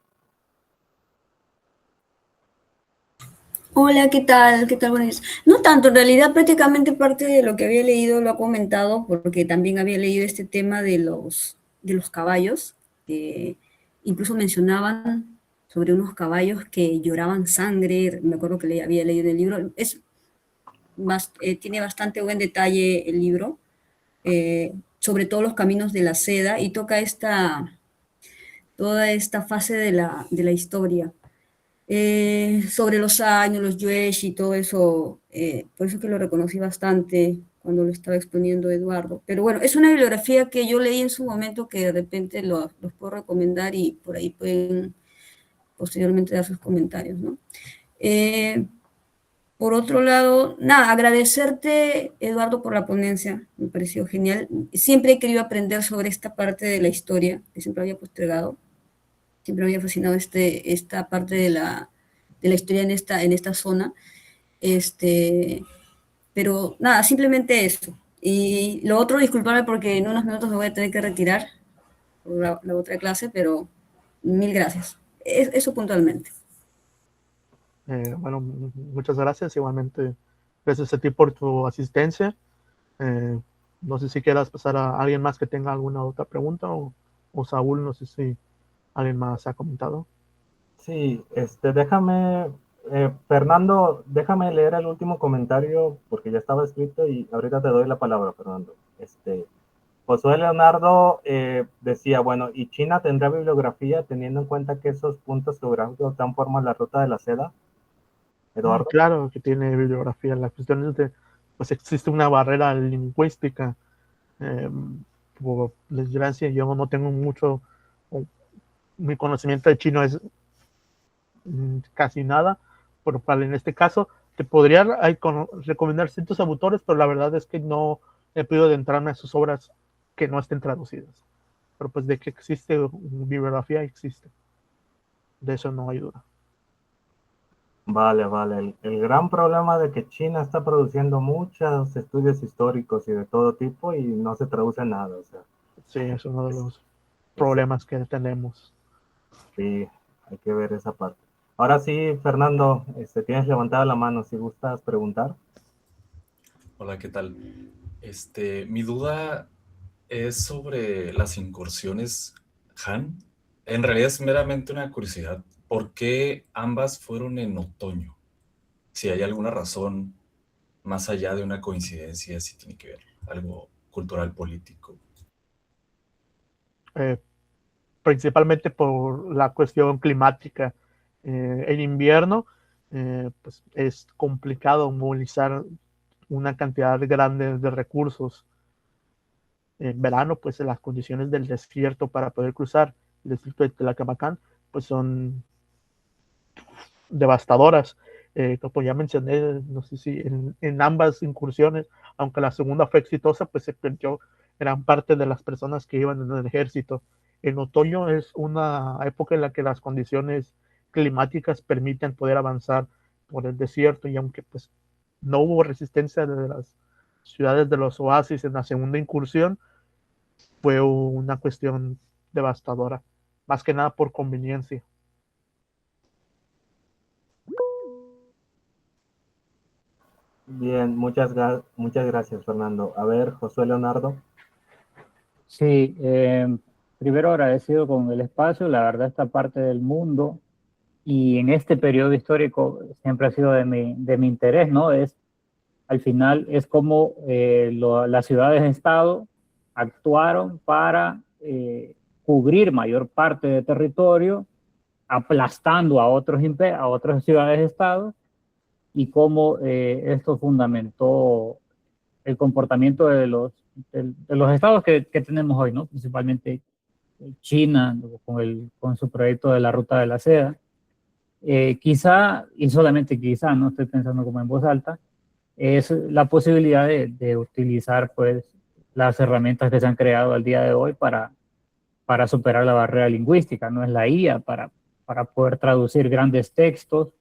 Hola, ¿qué tal? ¿Qué tal? Buenas. No tanto, en realidad prácticamente parte de lo que había leído lo ha comentado, porque también había leído este tema de los caballos, que incluso mencionaban sobre unos caballos que lloraban sangre, me acuerdo que había leído el libro, tiene bastante buen detalle el libro, sobre todos los caminos de la seda y toca toda esta fase de la historia. Sobre los años, los Yuesh y todo eso, por eso que lo reconocí bastante cuando lo estaba exponiendo Eduardo. Pero bueno, es una bibliografía que yo leí en su momento que de repente los puedo recomendar y por ahí pueden posteriormente dar sus comentarios, ¿no? Eh, por otro lado, nada, agradecerte, Eduardo, por la ponencia, me pareció genial. Siempre he querido aprender sobre esta parte de la historia, que siempre había postergado. Siempre me había fascinado esta parte de la historia en esta zona. Este, pero nada, simplemente eso. Y lo otro, disculparme porque en unos minutos me voy a tener que retirar por la otra clase, pero mil gracias. Eso puntualmente. Bueno, muchas gracias. Igualmente, gracias a ti por tu asistencia. Eh, no sé si quieras pasar a alguien más que tenga alguna otra pregunta o Saúl, no sé si alguien más ha comentado. Sí, déjame, Fernando, déjame leer el último comentario porque ya estaba escrito y ahorita te doy la palabra, Fernando. Josué Leonardo decía, bueno, ¿y China tendrá bibliografía teniendo en cuenta que esos puntos geográficos dan forma a la ruta de la seda? Eduardo. Claro que tiene bibliografía. La cuestión es de, pues existe una barrera lingüística. Eh, por desgracia, yo no tengo mucho, mi conocimiento de chino es casi nada, por lo cual en este caso te podría recomendar ciertos autores, pero la verdad es que no he podido adentrarme a sus obras que no estén traducidas. Pero pues de que existe bibliografía, existe. De eso no hay duda. Vale, vale. El gran problema de que China está produciendo muchos estudios históricos y de todo tipo y no se traduce nada. O sea, Sí, es uno de es, los es- problemas que tenemos. sí, hay que ver esa parte. Ahora sí, Fernando, tienes levantada la mano si gustas preguntar. Hola, ¿qué tal? Mi duda es sobre las incursiones Han. En realidad es meramente una curiosidad. ¿Por qué ambas fueron en otoño? Si hay alguna razón más allá de una coincidencia, si tiene que ver algo cultural, político. Eh, Principalmente por la cuestión climática. En invierno, pues es complicado movilizar una cantidad grande de recursos en verano, pues las condiciones del desierto para poder cruzar el desierto de Tlaquepacan, pues son devastadoras. Como ya mencioné, no sé si en ambas incursiones, aunque la segunda fue exitosa, pues se perdió gran parte de las personas que iban en el ejército. En otoño es una época en la que las condiciones climáticas permiten poder avanzar por el desierto, y aunque pues no hubo resistencia de las ciudades de los oasis en la segunda incursión, fue una cuestión devastadora, más que nada por conveniencia. Bien, muchas gracias, Fernando. A ver, José Leonardo. Sí, primero agradecido con el espacio, la verdad esta parte del mundo y en este periodo histórico siempre ha sido de mi interés, ¿no? Al final es como las ciudades-estado actuaron para cubrir mayor parte de territorio, aplastando a otras ciudades-estado, y cómo esto fundamentó el comportamiento de los estados que tenemos hoy, ¿no? Principalmente China, con su proyecto de la Ruta de la Seda. Quizá, y solamente quizá, no estoy pensando como en voz alta, es la posibilidad de utilizar pues las herramientas que se han creado al día de hoy para superar la barrera lingüística, no es la IA, para poder traducir grandes textos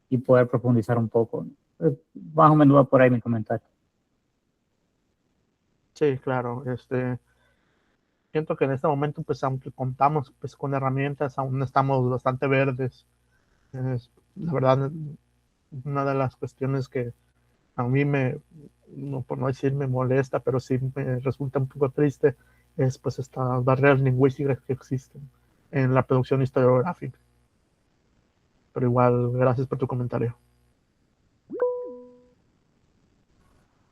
y poder profundizar un poco. Más o menos va por ahí mi comentario. Sí, claro. Siento que en este momento, pues aunque contamos pues con herramientas, aún estamos bastante verdes. La verdad, una de las cuestiones que a mí no, por no decir me molesta, pero sí me resulta un poco triste, es pues estas barreras lingüísticas que existen en la producción historiográfica. Pero igual, gracias por tu comentario.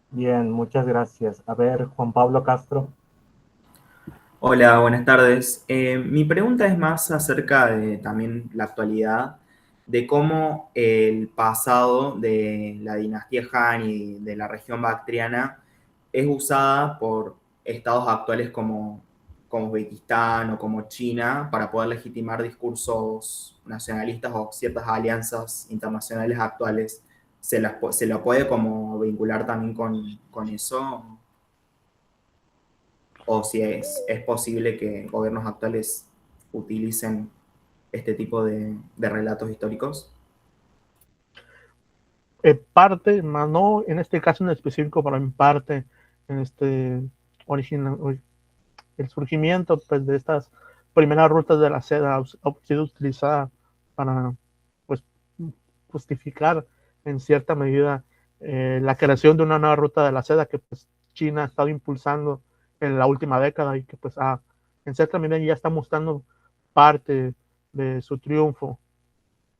Bien, muchas gracias. A ver, Juan Pablo Castro. Hola, buenas tardes. Mi pregunta es más acerca de también la actualidad, de cómo el pasado de la dinastía Han y de la región bactriana es usada por estados actuales como Uzbekistán o como China para poder legitimar discursos nacionalistas o ciertas alianzas internacionales actuales. ¿Se lo puede como vincular también con eso? O si es posible que gobiernos actuales utilicen este tipo de relatos históricos. En parte, más no en este caso en específico, pero en parte, en el surgimiento pues, de estas primeras rutas de la seda ha sido utilizada para pues, justificar en cierta medida la creación de una nueva ruta de la seda que pues, China ha estado impulsando en la última década, y que pues en cierta medida ya está mostrando parte de su triunfo,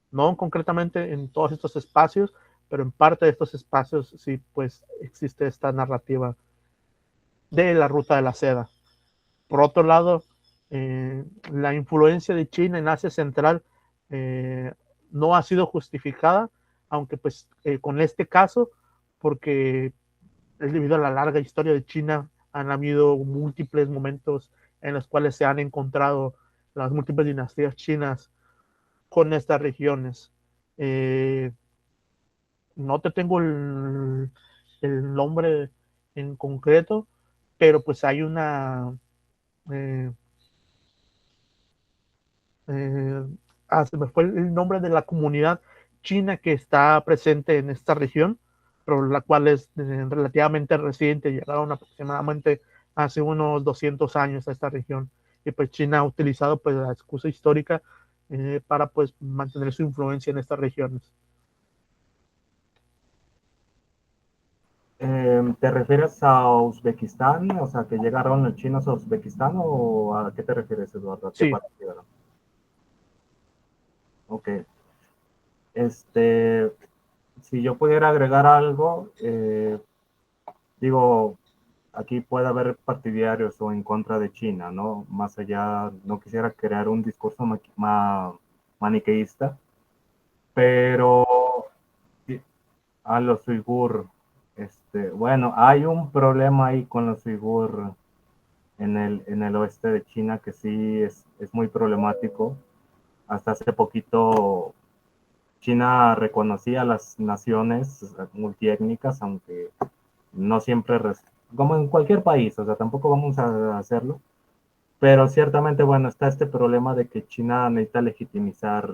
no concretamente en todos estos espacios, pero en parte de estos espacios sí pues existe esta narrativa de la ruta de la seda. Por otro lado, la influencia de China en Asia Central no ha sido justificada, aunque pues con este caso, porque es debido a la larga historia de China, han habido múltiples momentos en los cuales se han encontrado las múltiples dinastías chinas con estas regiones. No te tengo el nombre en concreto, pero pues hay una eh, eh, se me fue el nombre de la comunidad china que está presente en esta región, pero la cual es relativamente reciente, llegaron aproximadamente hace unos 200 años a esta región, y pues China ha utilizado pues la excusa histórica para pues mantener su influencia en estas regiones. ¿Te refieres a Uzbekistán? O sea, que llegaron los chinos a Uzbekistán, ¿o a qué te refieres, Eduardo? ¿A qué Sí. parte llegaron? Ok. Si yo pudiera agregar algo, digo, aquí puede haber partidarios o en contra de China, ¿no? Más allá, no quisiera crear un discurso maniqueísta, pero a los uigur, bueno, hay un problema ahí con los uigur en el oeste de China, que sí es muy problemático. Hasta hace poquito China reconocía a las naciones multiétnicas, aunque no siempre, como en cualquier país, o sea, tampoco vamos a hacerlo, pero ciertamente, bueno, está este problema de que China necesita legitimizar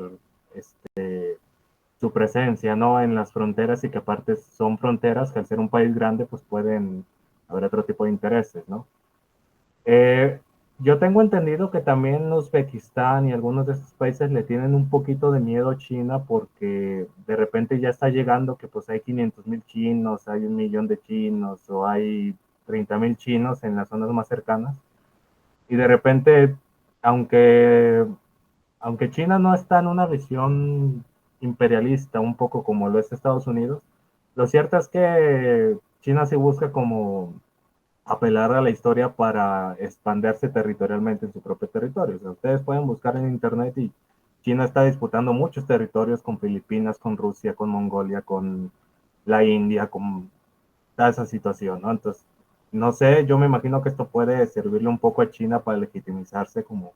su presencia, ¿no? En las fronteras, y que aparte son fronteras que al ser un país grande, pues pueden haber otro tipo de intereses, ¿no? Eh, yo tengo entendido que también Uzbekistán y algunos de estos países le tienen un poquito de miedo a China, porque de repente ya está llegando que pues hay 500,000 chinos, hay 1 millón de chinos, o hay 30,000 chinos en las zonas más cercanas. Y de repente, aunque, aunque China no está en una visión imperialista, un poco como lo es Estados Unidos, lo cierto es que China se busca como apelar a la historia para expandirse territorialmente en su propio territorio. O sea, ustedes pueden buscar en internet y China está disputando muchos territorios con Filipinas, con Rusia, con Mongolia, con la India, con toda esa situación, ¿no? Entonces, no sé, yo me imagino que esto puede servirle un poco a China para legitimizarse como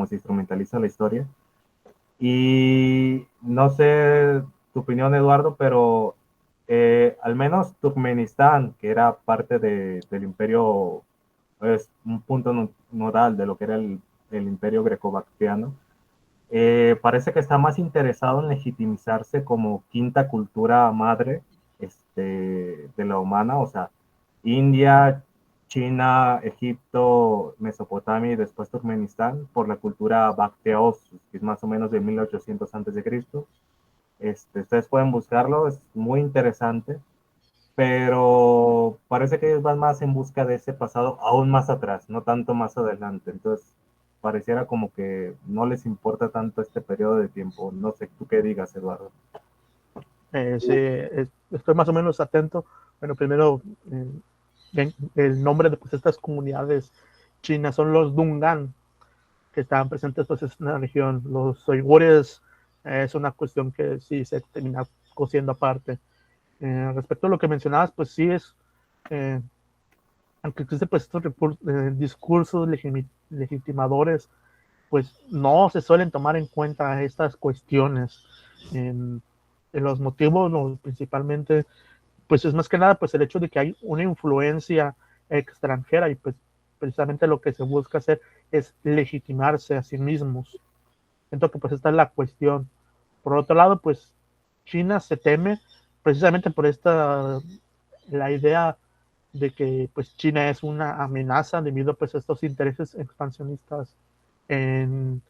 se instrumentaliza la historia. Y no sé tu opinión, Eduardo, pero al menos Turkmenistán, que era parte del imperio, es un punto nodal de lo que era el imperio greco-bactriano, parece que está más interesado en legitimizarse como quinta cultura madre de la humana, o sea, India, China, Egipto, Mesopotamia y después Turkmenistán, por la cultura Bacteosus, que es más o menos de 1800 antes de Cristo. Ustedes pueden buscarlo, es muy interesante, pero parece que ellos van más en busca de ese pasado aún más atrás, no tanto más adelante. Entonces, pareciera como que no les importa tanto este periodo de tiempo. No sé, tú qué digas, Eduardo. Sí, estoy más o menos atento. Bueno, primero, el nombre de pues, estas comunidades chinas son los Dungan, que estaban presentes pues, en la región. Los uigures es una cuestión que sí se termina cosiendo aparte. Respecto a lo que mencionabas, pues sí es, eh, aunque existen pues, estos discursos legitimadores, pues no se suelen tomar en cuenta estas cuestiones. En los motivos, no, principalmente, pues es más que nada pues el hecho de que hay una influencia extranjera y pues precisamente lo que se busca hacer es legitimarse a sí mismos. Siento que pues esta es la cuestión. Por otro lado, pues China se teme precisamente por la idea de que pues China es una amenaza debido pues a estos intereses expansionistas en,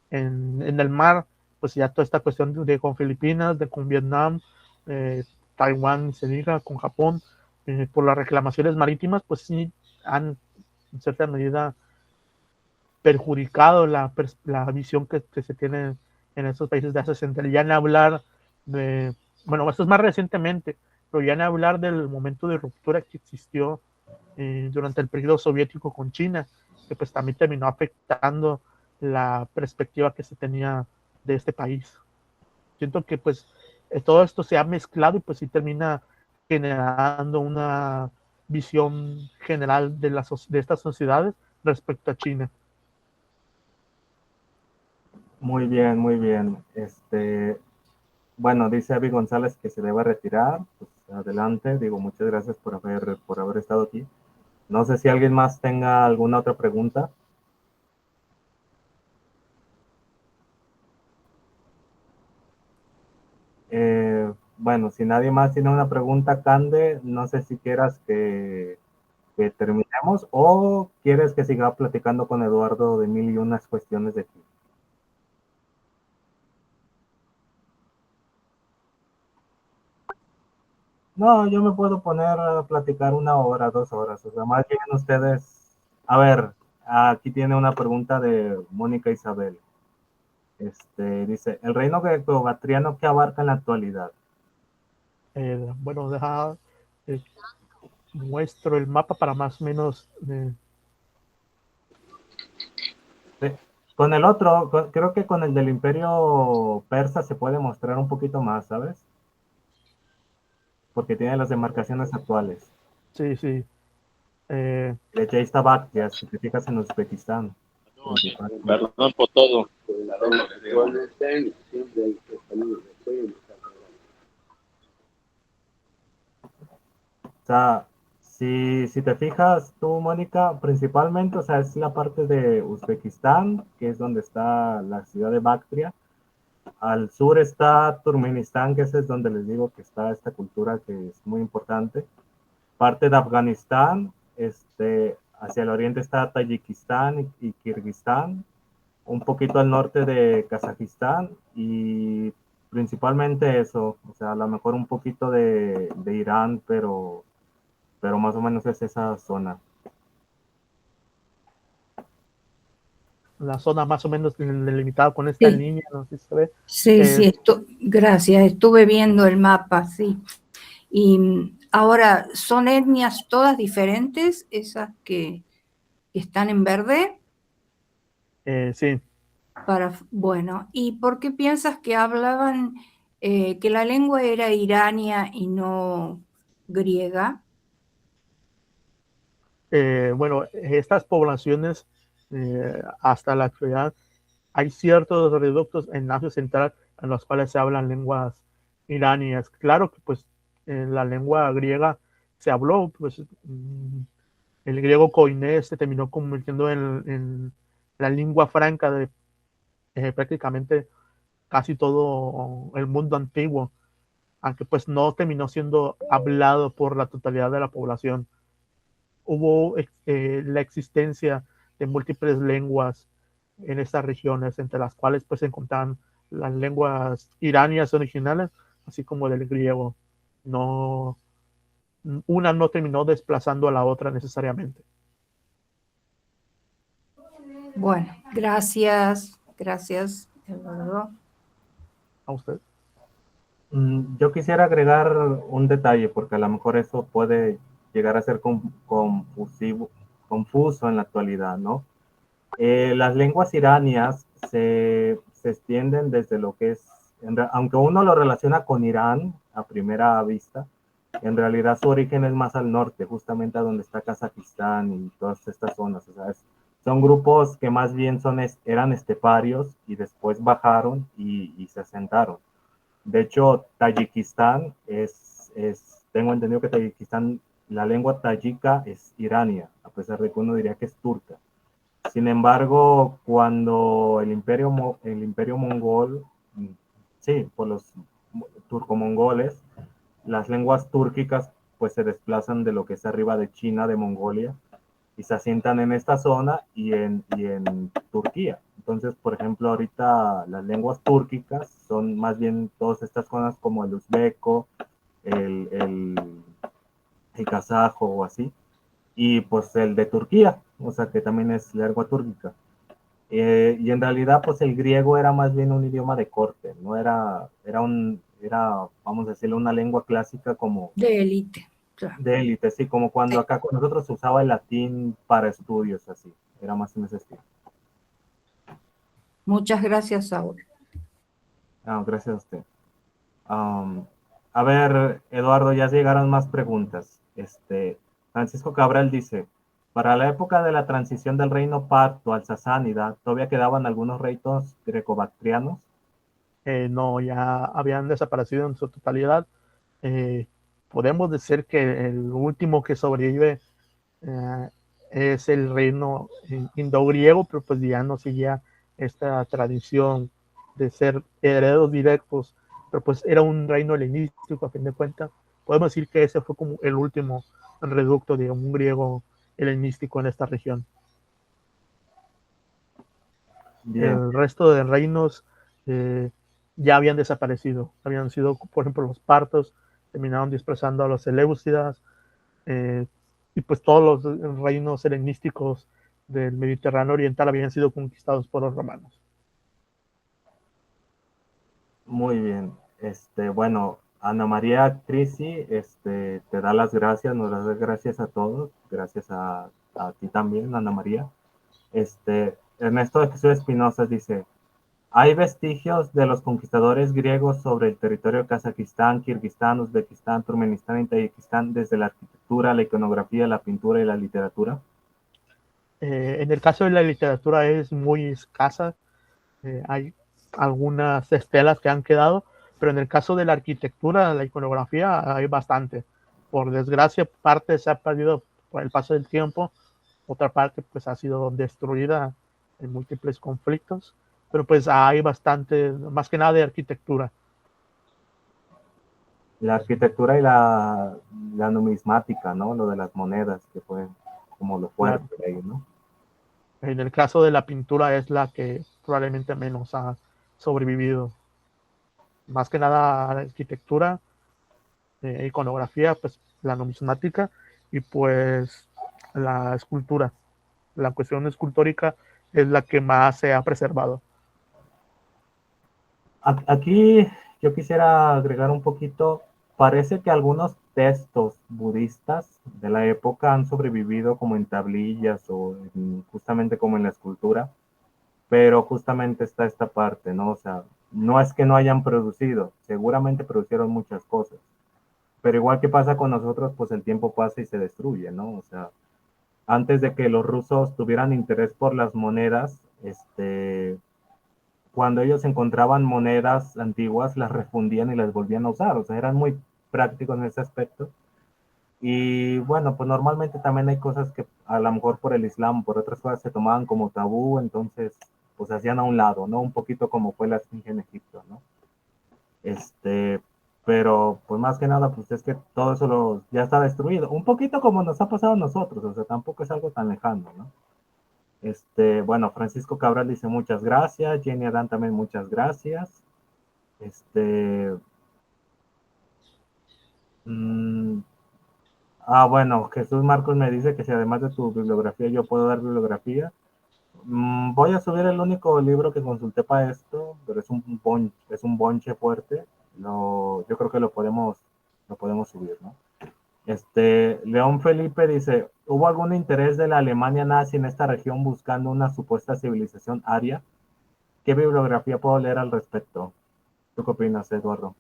en el mar, pues ya toda esta cuestión de con Filipinas, de con Vietnam, Taiwán, se diga, con Japón, por las reclamaciones marítimas, pues sí han en cierta medida perjudicado la visión que se tiene en estos países de Asia Central. Ya en hablar de, bueno, esto es más recientemente, pero ya en hablar del momento de ruptura que existió durante el periodo soviético con China, que pues también terminó afectando la perspectiva que se tenía de este país. Siento que pues todo esto se ha mezclado y pues sí termina generando una visión general de estas sociedades respecto a China. Muy bien, muy bien. Bueno, dice Abby González que se debe retirar. Pues adelante, digo, muchas gracias por haber estado aquí. No sé si alguien más tenga alguna otra pregunta. Bueno, si nadie más tiene una pregunta, Cande, no sé si quieras que terminemos o quieres que siga platicando con Eduardo de mil y unas cuestiones de aquí. No, yo me puedo poner a platicar 1 hora, 2 horas, o sea, más bien ustedes. A ver, aquí tiene una pregunta de Mónica Isabel. Dice, ¿el reino greco-bactriano qué abarca en la actualidad? Bueno, muestro el mapa para más o menos Sí. Con el otro, creo que con el del imperio persa se puede mostrar un poquito más, ¿sabes? Porque tiene las demarcaciones actuales. sí, sí. Ya está Bactria, si te fijas en Uzbekistán. Perdón por todo. O sea, si te fijas tú, Mónica, principalmente, o sea, es la parte de Uzbekistán, que es donde está la ciudad de Bactria. Al sur está Turkmenistán, que ese es donde les digo que está esta cultura que es muy importante. Parte de Afganistán, hacia el oriente está Tayikistán y Kirguistán, un poquito al norte de Kazajistán y principalmente eso, o sea, a lo mejor un poquito de Irán, pero más o menos es esa zona. La zona más o menos delimitada con esta línea, no sé si se ve. Sí, gracias, estuve viendo el mapa, sí. Y ahora, ¿son etnias todas diferentes, esas que están en verde? Sí. Bueno, ¿y por qué piensas que hablaban, que la lengua era irania y no griega? Bueno, estas poblaciones, hasta la actualidad, hay ciertos reductos en Asia Central en los cuales se hablan lenguas iraníes. Claro que pues la lengua griega se habló, pues el griego koiné se terminó convirtiendo en la lengua franca de prácticamente casi todo el mundo antiguo, aunque pues no terminó siendo hablado por la totalidad de la población. Hubo la existencia de múltiples lenguas en estas regiones, entre las cuales pues se encontraban las lenguas iranias originales, así como del griego. No, una no terminó desplazando a la otra necesariamente. Bueno, gracias, Eduardo. ¿A usted? Yo quisiera agregar un detalle, porque a lo mejor eso puede llegar a ser confuso en la actualidad, ¿no? Las lenguas iranias se extienden desde lo que es, aunque uno lo relaciona con Irán a primera vista, en realidad su origen es más al norte, justamente a donde está Kazajistán y todas estas zonas. O sea, son grupos que más bien eran esteparios y después bajaron y se asentaron. De hecho, Tayikistán tengo entendido que Tayikistán, la lengua tayika es irania, a pesar de que uno diría que es turca. Sin embargo, cuando el imperio mongol, sí, por los turcomongoles, las lenguas túrquicas pues se desplazan de lo que es arriba de China, de Mongolia, y se asientan en esta zona y en Turquía. Entonces, por ejemplo, ahorita las lenguas túrquicas son más bien todas estas zonas como el uzbeco, el kazajo o así, y pues el de Turquía, o sea que también es lengua túrquica. Y en realidad pues el griego era más bien un idioma de corte, no era, vamos a decirlo, una lengua clásica como... De élite. Claro. De élite, sí, como cuando acá con nosotros se usaba el latín para estudios, así, era más en ese estilo. Muchas gracias, Saúl. Gracias a usted. A ver, Eduardo, ya llegaron más preguntas. Francisco Cabral dice, para la época de la transición del reino parto al sasánida, ¿todavía quedaban algunos reinos grecobactrianos? No, ya habían desaparecido en su totalidad. Podemos decir que el último que sobrevive es el reino indogriego, pero pues ya no seguía esta tradición de ser herederos directos, pero pues era un reino helenístico a fin de cuentas. Podemos decir que ese fue como el último reducto de un griego helenístico en esta región. Bien. El resto de reinos ya habían desaparecido. Habían sido, por ejemplo, los partos, terminaron dispersando a los seleucidas, y pues todos los reinos helenísticos del Mediterráneo Oriental habían sido conquistados por los romanos. Muy bien. Bueno, Ana María Crisi, te da las gracias, nos das las gracias a todos, gracias a ti también, Ana María. Ernesto de Jesús Espinosa dice, ¿hay vestigios de los conquistadores griegos sobre el territorio de Kazajistán, Kirguistán, Uzbekistán, Turkmenistán y Tayikistán desde la arquitectura arquitectura, la iconografía, la pintura y la literatura? En el caso de la literatura es muy escasa. Hay algunas estelas que han quedado, pero en el caso de la arquitectura, la iconografía, hay bastante. Por desgracia, parte se ha perdido por el paso del tiempo, otra parte pues ha sido destruida en múltiples conflictos, pero pues hay bastante, más que nada de arquitectura. La arquitectura y la numismática, ¿no? Lo de las monedas, que fue como lo fuerte Claro. de ahí, ¿no? En el caso de la pintura es la que probablemente menos ha sobrevivido. Más que nada la arquitectura, iconografía, pues la numismática y pues la escultura. La cuestión escultórica es la que más se ha preservado. Aquí yo quisiera agregar un poquito, parece que algunos textos budistas de la época han sobrevivido como en tablillas o justamente como en la escultura, pero justamente está esta parte, ¿no? O sea, no es que no hayan producido, seguramente producieron muchas cosas, pero igual que pasa con nosotros, pues el tiempo pasa y se destruye, ¿no? O sea, antes de que los rusos tuvieran interés por las monedas, cuando ellos encontraban monedas antiguas, las refundían y las volvían a usar, o sea, eran muy prácticos en ese aspecto. Y bueno, pues normalmente también hay cosas que a lo mejor por el Islam, por otras cosas se tomaban como tabú, entonces pues se hacían a un lado, ¿no? Un poquito como fue la esfinge en Egipto, ¿no? Este, pero pues más que nada, pues es que todo eso ya está destruido. Un poquito como nos ha pasado a nosotros, o sea, tampoco es algo tan lejano, ¿no? Bueno, Francisco Cabral dice muchas gracias, Jenny Adán también muchas gracias. Este, mm, bueno, Jesús Marcos me dice que si además de tu bibliografía yo puedo dar bibliografía. Voy a subir el único libro que consulté para esto, pero es un bonche fuerte. Yo creo que lo podemos subir, ¿no? León Felipe dice, ¿hubo algún interés de la Alemania nazi en esta región buscando una supuesta civilización aria? ¿Qué bibliografía puedo leer al respecto? ¿Tú qué opinas, Eduardo?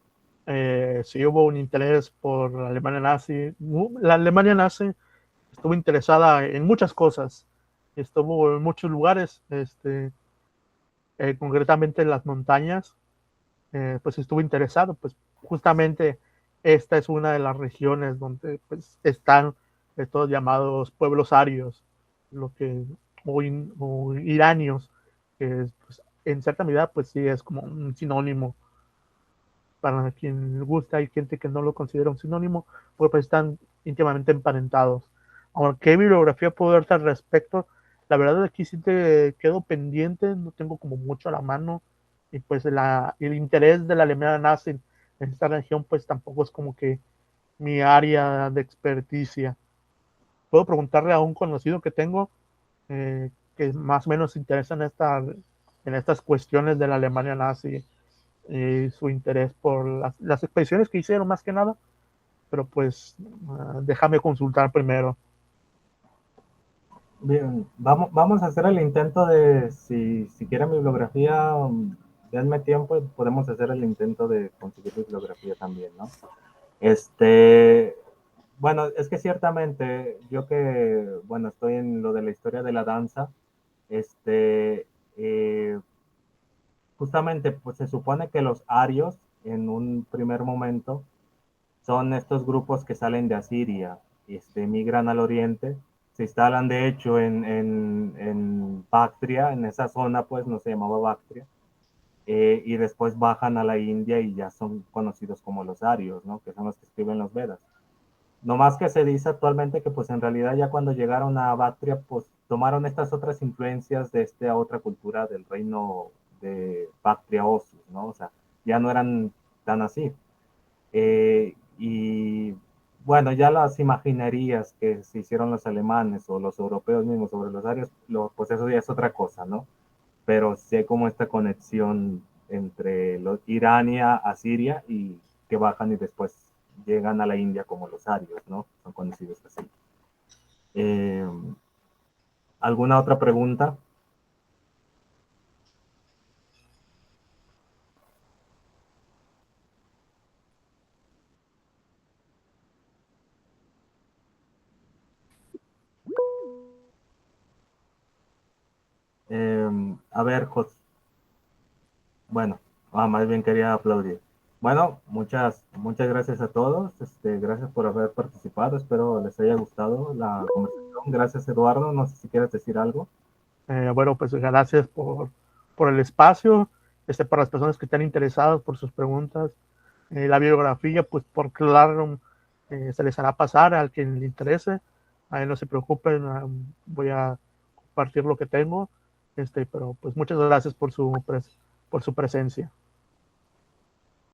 Sí hubo un interés por la Alemania nazi. La Alemania nazi estuvo interesada en muchas cosas. Estuvo en muchos lugares, concretamente en las montañas, pues estuvo interesado. Pues justamente esta es una de las regiones donde pues, están estos llamados pueblos arios, lo que, o iranios, que pues, en cierta medida pues sí es como un sinónimo para quien le gusta. Hay gente que no lo considera un sinónimo, porque pues están íntimamente emparentados. Ahora, ¿qué bibliografía puedo darte al respecto? La verdad aquí sí te quedo pendiente, no tengo como mucho a la mano, y pues el interés de la Alemania nazi en esta región pues tampoco es como que mi área de experticia. Puedo preguntarle a un conocido que tengo que más o menos se interesa en estas cuestiones de la Alemania nazi, su interés por las expediciones que hicieron más que nada, pero pues déjame consultar primero. Bien, vamos a hacer el intento de, si quieren bibliografía, denme tiempo y podemos hacer el intento de conseguir bibliografía también, ¿no? Bueno, es que ciertamente yo que, bueno, estoy en lo de la historia de la danza, eh, justamente, pues se supone que los arios, en un primer momento, son estos grupos que salen de Asiria, migran al oriente, se instalan de hecho en Bactria, en esa zona pues no se llamaba Bactria, y después bajan a la India y ya son conocidos como los arios, ¿no? Que son los que escriben los Vedas. No más que se dice actualmente que pues en realidad ya cuando llegaron a Bactria pues tomaron estas otras influencias de esta otra cultura del reino de Bactria Osus, ¿no? O sea, ya no eran tan así. Y bueno, ya las imaginerías que se hicieron los alemanes o los europeos mismos sobre los arios, pues eso ya es otra cosa, ¿no? Pero sí hay como esta conexión entre Irania, Asiria y que bajan y después llegan a la India como los arios, ¿no? Son conocidos así. Eh, ¿Alguna otra pregunta? A ver, José. Bueno, más bien quería aplaudir. Bueno, muchas gracias a todos. Gracias por haber participado. Espero les haya gustado la conversación. Gracias, Eduardo. No sé si quieres decir algo. Bueno, pues gracias por el espacio, para las personas que están interesadas, por sus preguntas. La biografía, pues por claro, se les hará pasar al quien le interese. Ahí no se preocupen, voy a compartir lo que tengo. Pero pues muchas gracias por su presencia.